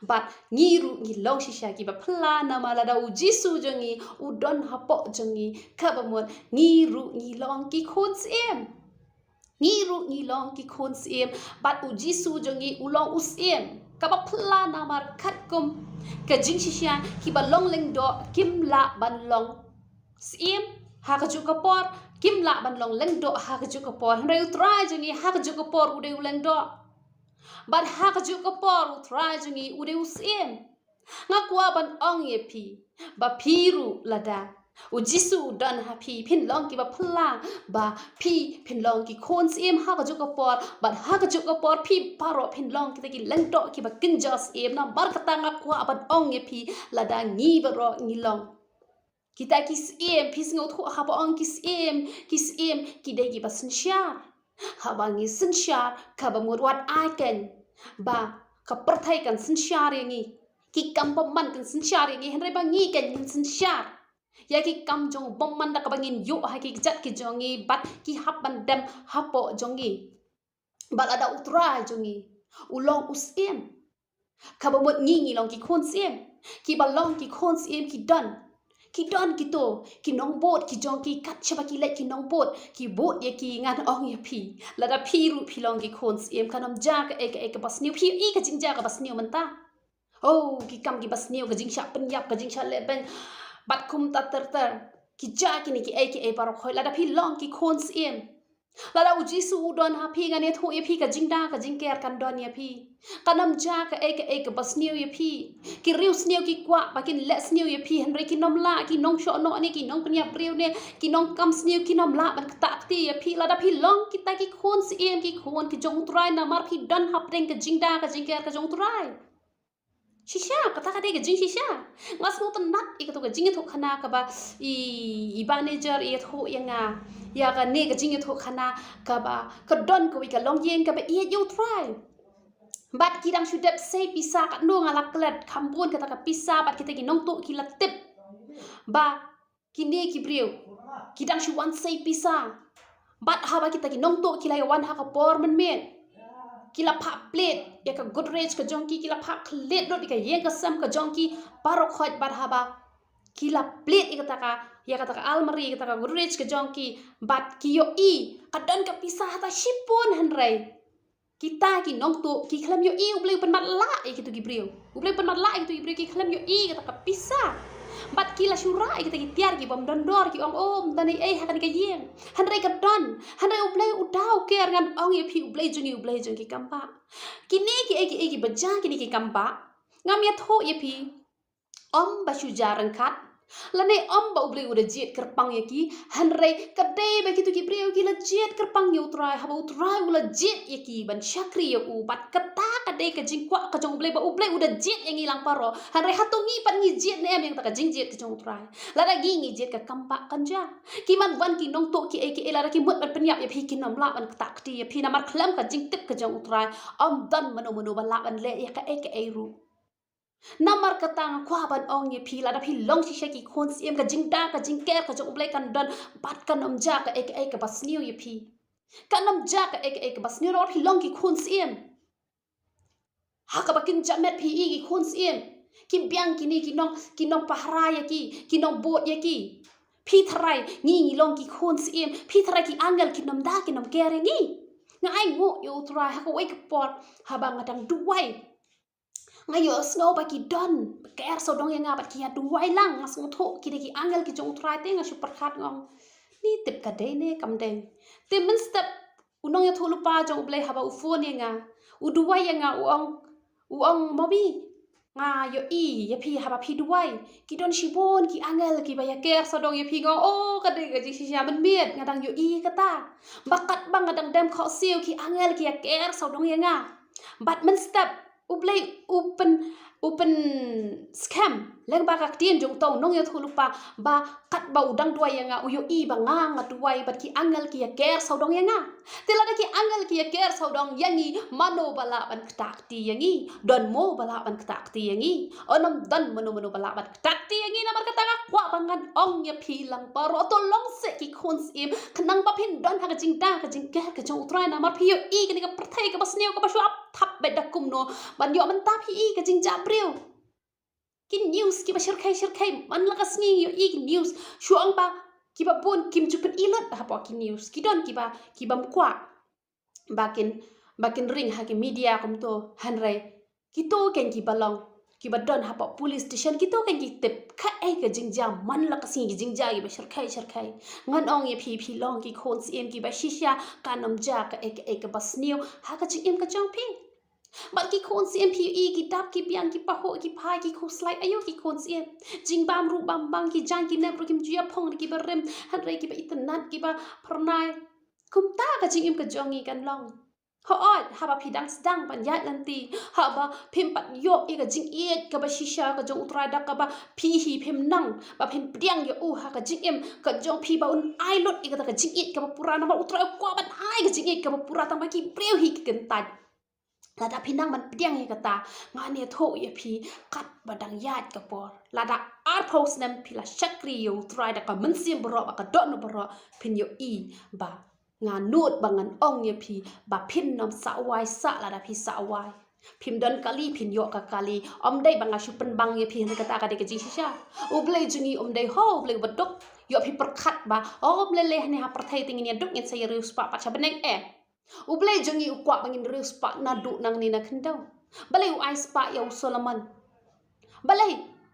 bat ngiru ngi long shisha ki ba phla namala da U Jisu jongi udon hapo jongi ka ba mon ngiru ngi long ki khon em ngiru ngi long ki khon em bat U Jisu jongi ulong us em ka ba phla namar khat kum ka jing shisha ki ba long leng do kim la ban long em ha ka ju ka por kim la ban long leng do ha ka ju ka por hanrai U Trai jongi ha ka ju ka por u de leng do but ha ka ju ka por U Trai jongi u de us em nga kwa ban ong ye phi ba phiru lada U Jisu dan ha phi phin long ki ba phla ba phi phin long ki khon em ha ka ju ka por but ha ka ju ka por phi paro phin long ki ta ki leng do ki ba kin jos em na bar kata nga kwa ban ong ye phi lada ngi ba ro ngi long kita kis em pis ngot khu ha ba ong kis em ki de ki ba sin shar ha ba ngi sin shar ka ba mot wat ai ken ba ka perthai kan sin shar yangi ki kam pa man kan sin shar yangi henrai ba ngi ken sin shar ya ki kam jong bom man da ka bangin yo ha ki jat ki jongi bat ki hap ban dem hapo jongi bal ada U Trai jongi ulong us em ka ba mot ngi long ki khon em ki ba long ki khon em ki don ki to ki nong bot ki jong ki kat chaba ki let ki nong bot ki bot ye ki ngan ong ye phi lada phi ru phi long ki khon em kanam ja ka ek bas niu phi ka jing ja ka bas niu man ta ki kam ki bas niu ka jing sha pen yap ka jing sha le ben bat kum ta ter ki ja ki ni ki e paro khoi lada phi long ki khon em Lada uji su don hapi ngane thu ye pi ka jingda ka jingker kan don ye pi. Kanam ja ka e bas new ye pi. Ki riu sneu ki kwa ba kin let sneu ye pi henry ki nom la ki nong sho no ni ki nong pnya briew ne ki nong kam sneu ki nom la ban ta ti ye pi lada pi long kita ki khon si em ki khon ki jong trai na mar pi don hap reng ka jingda ka jingker ka jong trai. Shisha kata kata ke jing shisha ngas mo nat ikatu ke jing itu khana ka ba I manager I tho yanga ya ka ne ke jing itu khana ka ba ka don ko ka long yen ka ba U Trai bat kidang sudap say pisa ka no ngala klet khambun kata ka pisa bat kita ki nong to ki latip ba kini ki briew kidang shu wan say pisa bat haba kita ki nong to ki lai wan ha ka por men men kila pak plate ya ka Godrej ka jongki kila pak plate dot ka yeng ka sam ka jongki parok khot bar haba kila plate ikata ka ya kata ka almari ikata ka Godrej ka jongki bat kiyo I kadan ka pisah hata shipon hanrai kita ki nong tu ki klam yo I ublei pen mat la gitu ki briew ublei pen mat la gitu ki briew ki klam yo I kata ka pisah bat kila syura kita ki tiar ki bom dondor ki om tani hakan ka yeng hanrai ka don hanrai ublei udau ker ngan ong ye pi ublei jungi kampa kini ki baja kini ki kampa ngam ya tho ye pi om ba shu jarang kat lane om ba ublei udah jet kerpang ye ki hanrai kadai ba kitu ki breu ki la jet kerpang ye utrai haba utrai ula jet ye ki ban syakri ye u bat kata kadai ka jingkwa ka jong ublei ba ublei udah jet yang ngilang paro hanrai hatungi pan ngi jet ne em yang tak jing jet ka jong utrai lada gi ngi jet ka kampa kanja ki man wan ki nong to ki lara ki mut ban penyap ye pi ki nom la ban tak ti ye pi namar klam ka jing tip ka jong utrai om dan mano ban la ban le ye ka ru namar katang kwa ban ong ye pi lada pi long shisha ki khon siem ka jingda ka jingker ka jong ublei kan don bat kan om ja ka ka bas new ye pi kan om ja ka ka bas new pi long ki khon siem ha ka bakin jamet pi ki khon siem ki biang kini ki nong pahra ye ki nong bot ye ki pi thrai ngi long ki khon siem pi thrai ki angel ki nom da ki nom kere ngi ngai ngo yo trai ha ka wai ka pot ha ba ngadang duai ngayo snow ba ki don ker so dong yang abat ki adu wai lang mas ngotho ki de ki angel ki jong trai te nga super khat ngong ni tip ka de ne kam deng te men step unong ya thulu pa jong blai haba u phone nga u du wai nga uong mobi nga yo ya pi haba pi du wai ki don shibon ki angel ki ba ya ker so dong ya pi ngo o ka de ga ji sha men miet ngadang yo kata bakat bang ngadang dem kho siu ki angel ki ya ker so dong nga but men step ublei open scam leng ba kak tien jong tong nong yo thulupa ba kat ba udang dua yanga uyo ba nga duai bat ki angel ki ya ker saudong yanga telada ki angel ki ya ker saudong yangi mano bala ban ktak ti yangi don mo bala ban ktak ti yangi onom dan mano bala ban ktak ti yangi namar kata kwa bangan ong ya pilang paro to long se ki khons im khnang ba phin don ha ka jing ker ka jong utrai namar phi yo kini ka prathai ka basneu ka basu ap thap be dakum no ban yo man ta phi ka jing ja breu ki news ki ba shirkai man lakas ngi yo ki news shuang ba ki ba bon kim chupet ilot ha po ki news ki don ki ba mkwa bakin ring ha ki media kum to hanrai ki to ken ki balong ki ba don ha po police station ki to ken ki tip kha ka jingja man lakas ngi jingja ki ba shirkai ngan ong ye phi long ki khon sim ki ba shisha kanom ja ka ka bas new ha ka ching im ka chong phi But ki khon siem PE ki dap ki piang ki paho ki pai ki khos slide ayo ki khon siem jing bam ru bam bang ki jang ki nep ru kim juya phong ki berem han re ki ba itanat ki ba pernai kum ta ka jing im ka jongi kan long ho ot ha ba pidang sedang ban yat lanti ha ba phim pat yo i ka jing et ka ba shisha ka jong utrai dak ka ba phi hi phim nang ba phim priang yo u ha ka jing im ka jong phi ba un ai lot i ka jing et ka ba pura na ba utrai ko ban ai ka jing et ka ba pura ta ba ki breu hi ki kan tat lada pinang man piang ye kata ngani tho ye phi kat badang yat ka por lada ar post nem pila shakri yo try da ka mensim bro ba ka don bro pin yo ba nga nut bangan ong ye phi ba pin nom sa wai sa lada phi sa wai phim don kali phin yo ka kali om dei banga shu pen bang ye phi ne kata ka de ka ji sha ublei jungi om dei ho ublei badok yo phi perkhat ba om le le ne ha perthai ting ni duk ngen say rius pa cha beneng Ublei jongi ukwa bangin rius pa na du nang ni na kendau. Balai u ais pa ya Solomon. Balai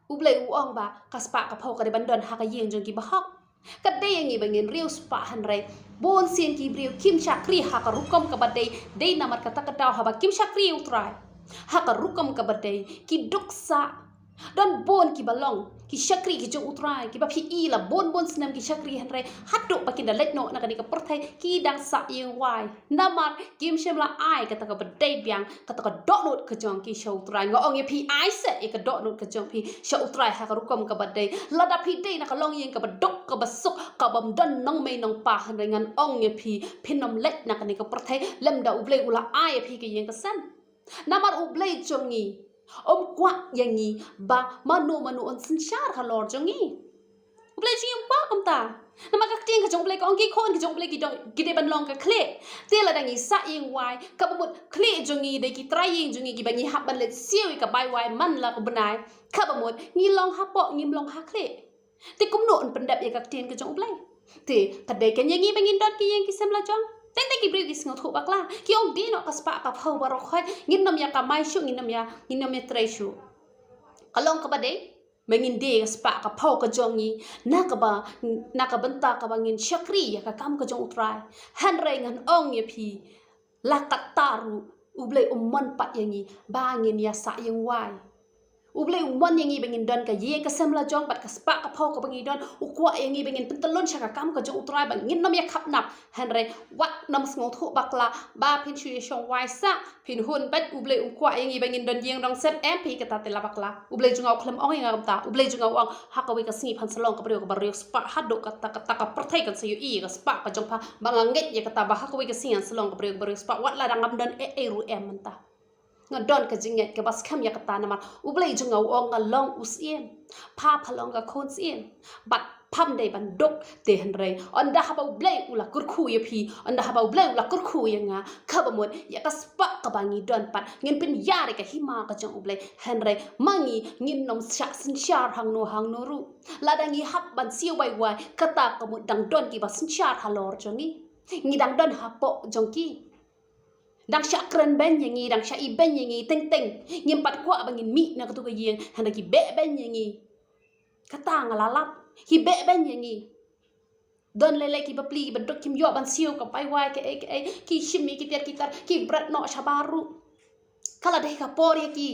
ublei uong ba kas pa ka phau ka de bandon ha ka yeng jongi bahok. Kadai yang ibangin riu spa hanrai bon sien ki briew kim chakri haka rukom kabadai dei namar kata kataw haba kim chakri utrai haka rukom kabadai ki duksa dan bon ki balong ki chakri ki jong utrai ki bapi i la bon senam ki chakri hanrai haduk bakin da letno na kani ka perthai ki dang sa yeng wai namar kim shemla ai kata ka badai biang kata ka doknot ka jong ki show utrai ngong ye pi ai se e ka doknot ka jong pi show utrai haka rukom kabadai lada pi dei na ka long yeng ka badok ka basuk ka bam dan nong mei nong pa hanrai ngan ong ye pi pinom let na kani ka perthai lem da ublei ula ai pi ki yeng ka san namar ublei jongi kwa yangi ba manu on sinchar halor jongi ublei ji kwa kamta nama ka ting ka jong blei ka ong ki khon ki jong blei ki de ban long ka kle te la dangi sa yeng wai ka bumut kle jongi de ki try yeng jongi ki bangi hab ban let siu ka bai wai man la ka benai ka bumut ngi long ha po ngim long ha kle te kum no on pendap ye ka ting ka jong blei te ka de kan yangi bangin dot ki yeng ki sem la jong teng ki briew ki sngot hubak la ki ong di no ka spa ka phau baro khoi ngin nam ya ka mai shu ngin nam ya trai shu kalong ka bade mengin de spa ka phau ka jongi na ka benta ka bangin shakri ya ka kam ka jong utrai han re ngan ong ye pi la ka taru ublei umman pat yangi bangin ya sa yang wai ublei umman yangi bangin don ka ye ka semla jong pat ka spa ka phau ka bangin don ukwa yangi bangin pentelon sha ka kam ka jong utrai bangin nam ya khap nap han re wat nam sngot hu bakla ba pin chu shong wai sa pin hun bat ublei ukwa yangi bangin don yeng dong set mp ka ta te la bakla ublei jungau khlem ong yang ta ublei jungau ong hakawi ka singi phan salong ka breu ka barrio spa hado ka ta ka perthai ka sayu i ka spa ka jong pha banganget ye ka ta ba hakawi ka singi salong ka barrio spa wat la dangam don e ru em manta ngadon ka jinget ka bas kham ya ka ta namar ublei jungau ong nga long usiem pha phalong ka khon siem bat pham dei ban dok te han rei onda haba ublei ula kurkhu ye phi onda haba ublei ula kurkhu ye nga khabamon ya ka spa ka bangi don pat ngin pin yare ka hima ka jong ublei han rei mangi ngin nom sha sin shar hang no ru ladangi hab ban siu bai wai kata ka mu dang don ki bas sin shar halor jongi ngi dang don hapo jongki dang sha kren ben yangi dang sha i ben yangi teng ngim pat kwa bangin mi na ka tu ka yeng han ki be ben yangi kata ngalalap hi be ben yangi don lele ki bapli ki bedok kim yo ban siu ka pai wai ke ki shimi ki tiar kitar ki brat no shabaru kala deh ka por ya ki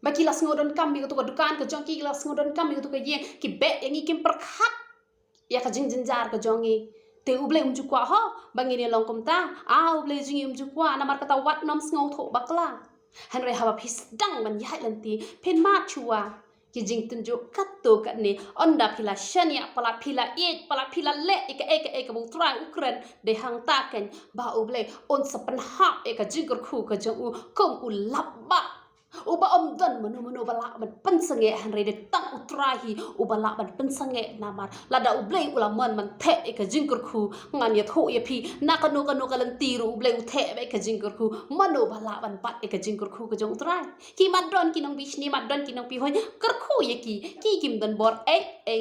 ba ki las ngodon kam mi ka tu ka dukan ka jong ki las ngodon kam mi ka tu ka yeng ki be yangi kim perkhat ya ka jing jar ka jongi te ublei kwa ho bangini long kum ta ublei jingi kwa na mar kata wat nom sngo tho bakla han re hawa phis dang ban yai lanti pen ma chua ki jing tunju katto katne onda phila shania pala phila le eka bu trai ukren de hang ta ken ba ublei on sapan ha eka jingor khu ka jong u kom u labba uba don manu bala ban pensange han re de tang utrahi ubala ban pensange namar lada ublei ulaman man the eka jingor khu ngan ye tho ye phi na kanu kalan tiru ublei u the eka jingor khu manu bala ban pat eka jingor khu ka jong utrai ki madron ki nong bishni madron ki nong pi hoi kar khu ye ki kim dan bor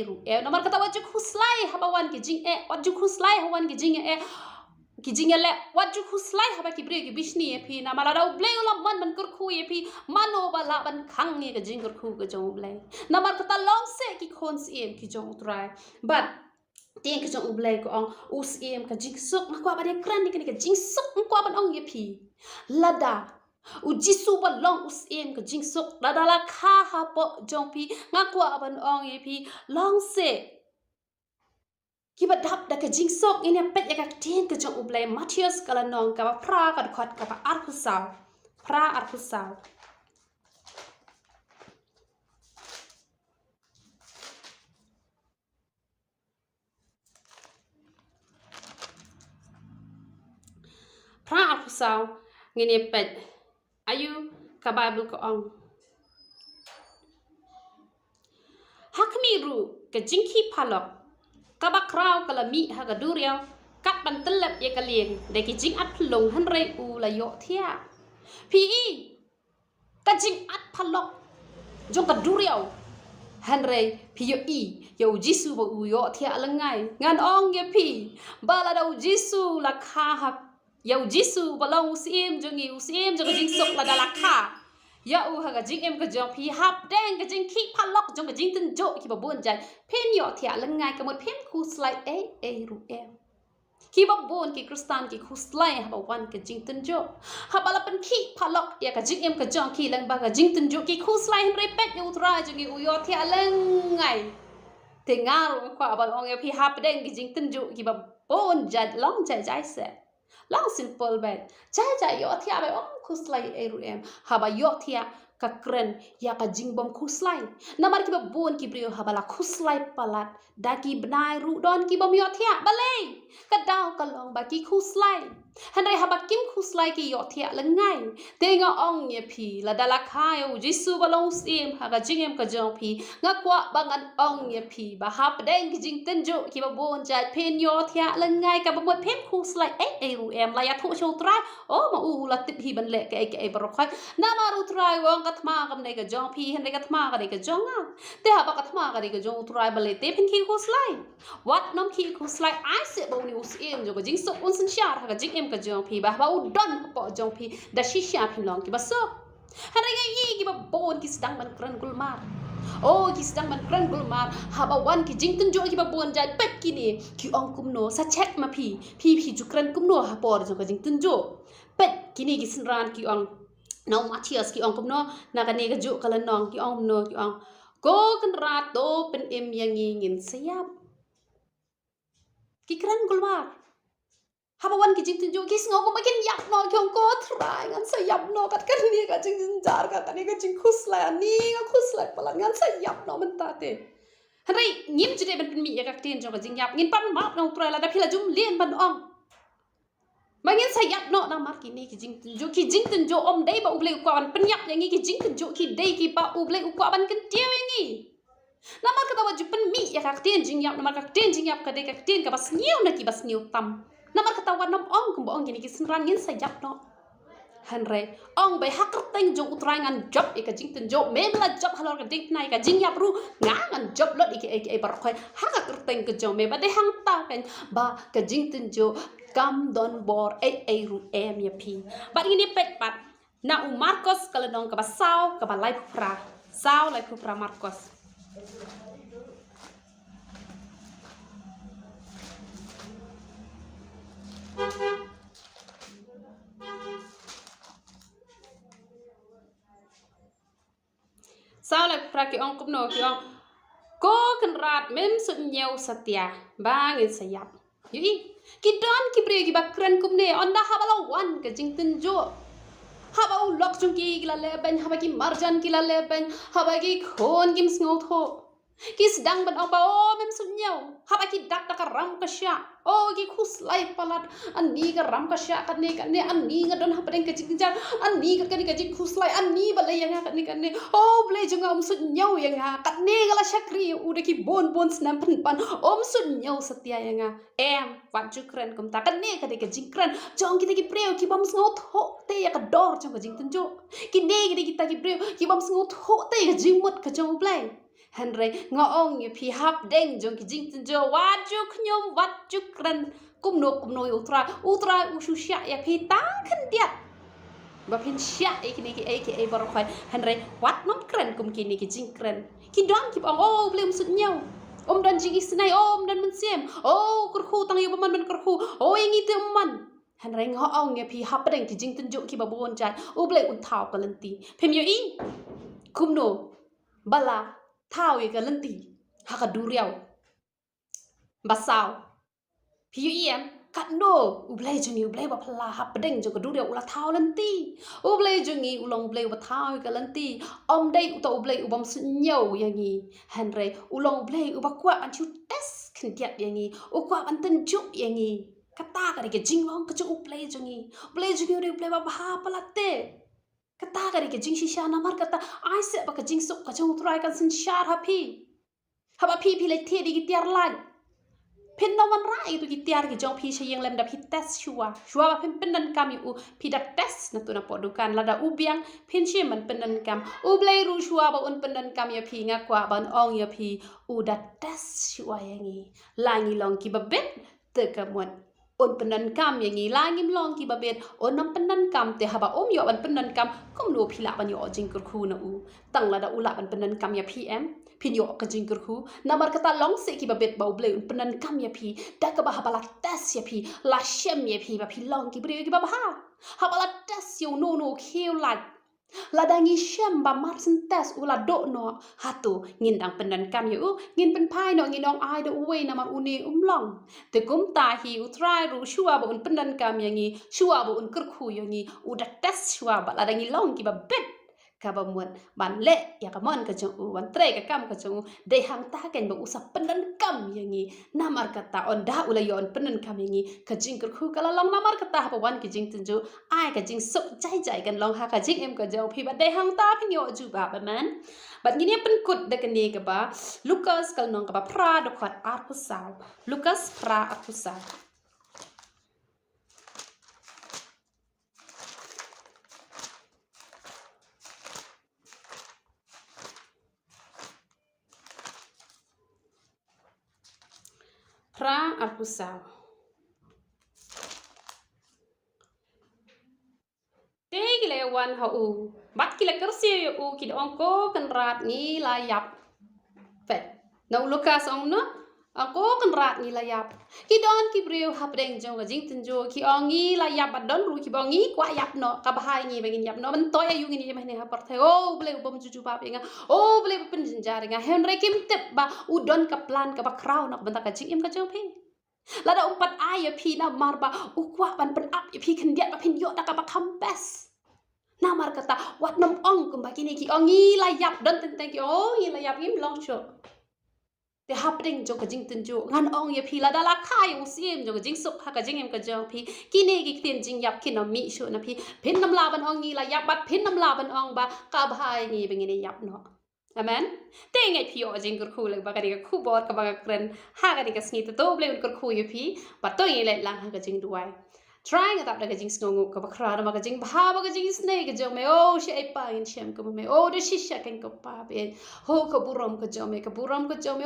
ru namar kata waju khuslai habawan ki jing waju khuslai hawan ki jing ki jingale waju khuslai haba ki bre ki bishni e phi na mala rau blei ula man kur khu e phi mano bala ban khang nge ka jingur khu ka jong blei na mar kata long se ki khon siem ki jong utrai but tieng ka jong blei ko ong us em ka jing sok na kwa ba de kran ni ka jing sok kwa ban ong ye phi lada u jisu ba long us em ka jing sok lada la kha ha po jong phi nga kwa ban ong ye phi long se kiba dap da ka jing sok ini pet ya ka tien ka jong ublei Matius kala nong ka pra ka khot ka arkusau pra arkusau pra arkusau ngini pet ayu ka bible ko ong hakmi ru ka jingki phalok kabak rau kala mi ha ga duriao kat ban telep ye kalien de ki jing at phlong han re u la yo thia pi ka jing at phalok jong ka duriao han re pi yo jisu bo u yo thia langai ngan ong ye pi bala da jisu la kha ha yo jisu balong usiem jong jing sok la da la kha ya u ha ga jing em ka jong phi hap deng ka jing ki phalok jong ka jing tin jo ki ba bon jai pen yo thia lengai ka mot pen khu slide e ru em ki ba bon ki kristan ki khu slide ha ba wan ka jing tin jo ha ba la pen ki phalok ya ka jing em ka jong ki lang ba ka jing tin jo ki khu slide re pet u tra jong u yo thia lengai te ngal kwa ba ong ya phi hap deng ki jing tin jo ki ba bon jai long jai jai se long simple bet jai yo thia ba ong khu slide e ru em ha ba yo thia ka kren ya ka jingbom khuslai namar ki ba bon ki briew ha bala khuslai palat da ki bnai ru don ki bom yo thia balei ka daw ka long ba ki khuslai hanai ha ba kim khuslai ki yo thia la ngai te nga ong ye phi la dala khai u jisu balong sim ha ga jingem ka jong phi nga kwa ba ngan ong ye phi ba hap deng ki jing ten jo ki ba bon ja pen yo thia la ngai ka ba mot phem khuslai e ru em la ya thu chou trai o ma u la tip hi ban le ke ba ro khai na ma ru trai wong ka thma kam nei ka jong phi hen ka thma ka nei ka jong nga te ha ba ka thma ka nei ka jong trai ba le te phen ki khuslai wat nom ki khuslai ai se bo ni us em jo ka jing so un sin sha ka jing em ka jong phi ba u don po jong phi da shi sha phi long ki ba so hari ga yi ki ba bon ki sedang ban kran gulmar oh ki sedang ban kran gulmar ha ba wan ki jing tun jo ki ba bon jai pet ki ni ki ong kum no sa check ma phi ju kran kum no ha por jo ka jing tun jo pet ki ni ki sin ran ki ong nong Matthias ki ong kum no na ka ne ka jo kala nong ki ong no ki ong ko kan ra to pen em yang ngin sayap ki kran gulmar Habawan ki jing tunjuk kis ngau ko makin yap no kyong ko try ngan sa yap no kat kan ni ka jing jar ka tani ka jing khusla ni nga khusla palan ngan sa yap no menta te hanai ngim jide ban mi ya ka tin jo ka jing yap ngin pan map no try la da phila jum lien ban ong mangin sa yap no na mar ki ni ki jing tunjuk om dei ba uble ko ban pen yap yang ki jing tunjuk ki dei ki ba uble ko ban kan tie wengi na mar ka da waju pen mi ya ka tin jing yap na mar ka tin jing yap ka dei ka tin ka bas niu na ki bas niu tam namar katawan nom ong kumbo ong gini kisenran ngin sayap no hanre ong bay hakar teng jo utrangan job ika jing ten jo memla job halor ka ding nai ka jing yap ru ngangan job lot ike bar khoy hakar teng ke jo me ba de hang ta kan ba ka jing ten jo kam don bor e ru em ya pi ba ini pet pat na u Marcos kala dong ka ba sao ka ba lai pra sao lai pra Marcos sao lại pra ki ong kum no ki ong ko kan rat mem su nyeu satya bangin sayap yi ki don ki bre ki bakran kum ne onda habala wan ka jing tin jo haba u lok chung ki la le ben haba ki marjan ki la le ben haba ki khon kim sngo tho ki sedang ban ong pa o mem su nyeu haba ki dak dak ram ka sha o ki khus lai palat ani ka ram ka sha ka ne ani ga don haba deng ka jing jar ani ka ka jing khus lai ani ba le yang ka ne o ble jung om su nyeu yang ha ka ne ga la shakri u de ki bon snam pan om su nyeu satya yang em wat ju kren kum ta ka ne ka de ka jing kren jong ki ki preo ki bam sngo tho te ya ka dor jong ka jing tin jo ki ne ki ta ki preo ki bam sngo tho te ka jing mot ka jong ble Henry ngong ye phi hap deng jong ki jing tin jo wat ju khnyom wat ju kran kum no utra u shu sha ya phi ta khan diat ba phin sha e ki bar khoi Henry wat nom kran kum ki ni ki jing kran ki dong ki bang o blem sut nyau dan jing isnai dan men sem kur khu tang yo man kur khu yang ite man Henry ngong ye phi hap deng ki jing tin jo ki ba bon chan u ble un thau ka lenti phem yo i kum no bala thao ye ka lenti ha ka duriao basao piu em kat no ublai jungi ublai ba phla ha pedeng jo ka duriao ula thao lenti ublai jungi ulong ublai ba thao ye ka lenti om dei uta ublai ubam su nyau yangi Henry ulong ublai uba kwa an chu test khin tiat yangi u kwa an tan chu yangi kata ka ke jingwang ka chu ublai jungi ublai ba ha palate kata kari ke jing shisha namar kata ai se ba ka jing sok ka jong try kan sin shar ha phi le the di ki tiar lan pin no man rai tu ki tiar ki jong phi shayeng lem da phi test shua ba pin nan kam yu phi da test na tu na po dukan la da ubiang pin she man pin nan kam u blai ru shua ba un pin nan kam ya phi nga kwa ban ong ya phi u da test shua yangi langi long ki ba bet te ka mon on penankam yang ngilangim long ki babet on nam penankam te haba yo ban penankam kom no phila ban yo jingkur khu na u tang la da ula ban penankam ya pm pin yo ka jingkur khu namar kata long se ki babet bau ble un penankam ya pi da ka ba haba la tas ya pi la shem ya pi ba pi long ki bre ki ba ha haba la tas yo no kiu la Ladangi shem ba marsen tes ula do no hatu ngindang penankam yu ngin pen pai no nginong ai do uwe namar uni umlong te kum ta hi utrai ru shua ba un penankam yangi shua ba un kerkhu yangi udah tes shua ba ladangi long ki ba bet ka ba muat ban le ya ka mon ka jong u wan tre ka kam ka jong de hang ta ken ba usap penankam yangi namar kata on da ula yon penankam yangi ka jing kerkhu kala long namar kata ba wan ki jing tunju ai ka jing sok jai kan long ha ka jing em ka jong phi ba de hang ta phin yo ju ba man bat ngini pen kut de kan ni ka ba Lukas kal nong ka ba pra do khat ar pusau Lukas pra ar pusau pra ar pusau Tegile wan ha u bat kila kersi u kid ongko kan rat ni layap pet no Lukas ong no ako kan rat ni layap kidon ki briew hapdeng jong jing tunjo ki ongi layap badon ru ki bongi kwa yap no ka bahai ni begin yap no men toy ayu ni meh ne ha parthe o ble bom juju pa penga o ble pen jinjar nga henry kim tep ba udon ka plan ka ba crown nak bentak ka jing em ka jong pe Lada umpat ayah pi na marba ukwa ban pen up pi kendiat ba pin yo da ka ba kampes Namar kata wat nam ong kumbaki ni ki ongi layap dan tentang ki ongi layap im long cho te hapding jo ka jing tunjo ngan ong ye phi la dala khai u sim jo ka jing suk ha ka jing em ka jong phi ki ne ki tin jing yap ki no mi shu na phi phin nam la ban ongi layap bat phin nam la ban ong ba ka bhai ni bengini yap no Amen. Te ngai phi o jing kur khu le ba ka ni ka khubor ka ba ka kren ha ka ni ka sngi to ble un kur khu ye phi ba to ye le lang ha ka jing duai Trying at that jing snow ka bakra ma ka jing ba ba ka jing snake ka jong me o she ai pa in shem ka me o de shisha ken ka pa be ho ka buram ka jong me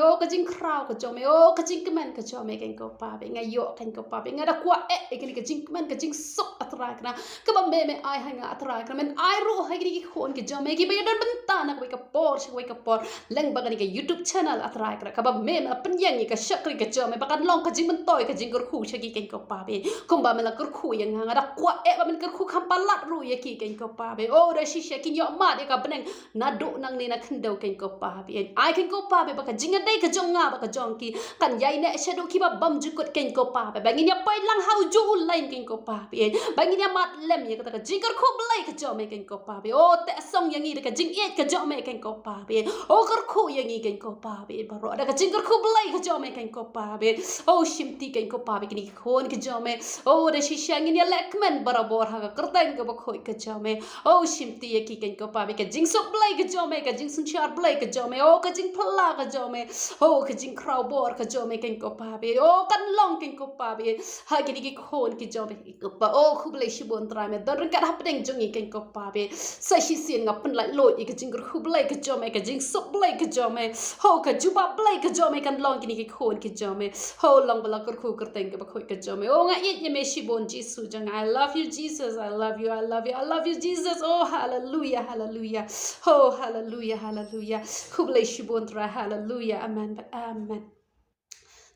o ka jing kraw ka jong me o ka jing kemen ka jong me ken ka pa be nga yo ken ka pa be nga da kwa e ke ka jing kemen ka jing sok atra kana ka ba me ai hanga atra kana men ai ro ha ki khon ka jong me ki be don benta na ka por she ka por leng ba ka ni ka YouTube channel atra kana ka ba me ma pen yang ni ka shakri ka jong me ba kan long ka jing men toy ka jing kur khu she ki ken ka pa be kum ba me la khu yang nga da kwa e ba men khu kham palat ru ye ki ken ko pa be o da shisha kin yo ma de ka beneng na do nang ni na khndo ken ko pa be ai ken ko pa be ba ka jinga dai ka jong nga ba ka jong ki kan yai ne shadow ki ba bam ju kot ken ko pa be ba ngin ya pai lang hau ju lain ken ko pa be ba ngin ya mat lem ye ka jingar khu blai ka jong me ken ko pa be o te song yang ni ka jing e ka jong me ken ko pa be o kar khu yang ni ken ko pa be ba ro da ka jingar khu blai ka jong me ken ko pa be o shimti ken ko pa be ki khon ki jong me o da shisha ngin ya lekmen barabor ha ka kerteng ka ba khoi ka jame o shimti ye ki ken ko pa be ka jing sok blai ka jame ka jing sun char blai ka jame o ka jing phla ka jame o ka jing kraw bor ka jame ken ko pa be o kan long ken ko pa be ha ki khon ki jame ki ko pa o khublai shibon tra me don ka hapdeng jong ken ko pa be sa shi sin ngap pen lai lo i ka jing khublai ka jame ka jing sok blai ka jame ho ka juba blai ka jame kan long ki khon ki jame ho long bala kur khu kerteng ka ba khoi ka jame o nga ye me shibon jisu jang I love you Jesus I love you I love you Jesus oh hallelujah hallelujah oh hallelujah hallelujah khublai shibon tra hallelujah amen amen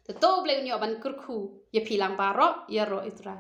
to ble nyo ban kur khu ye philang ba ro ya ro itra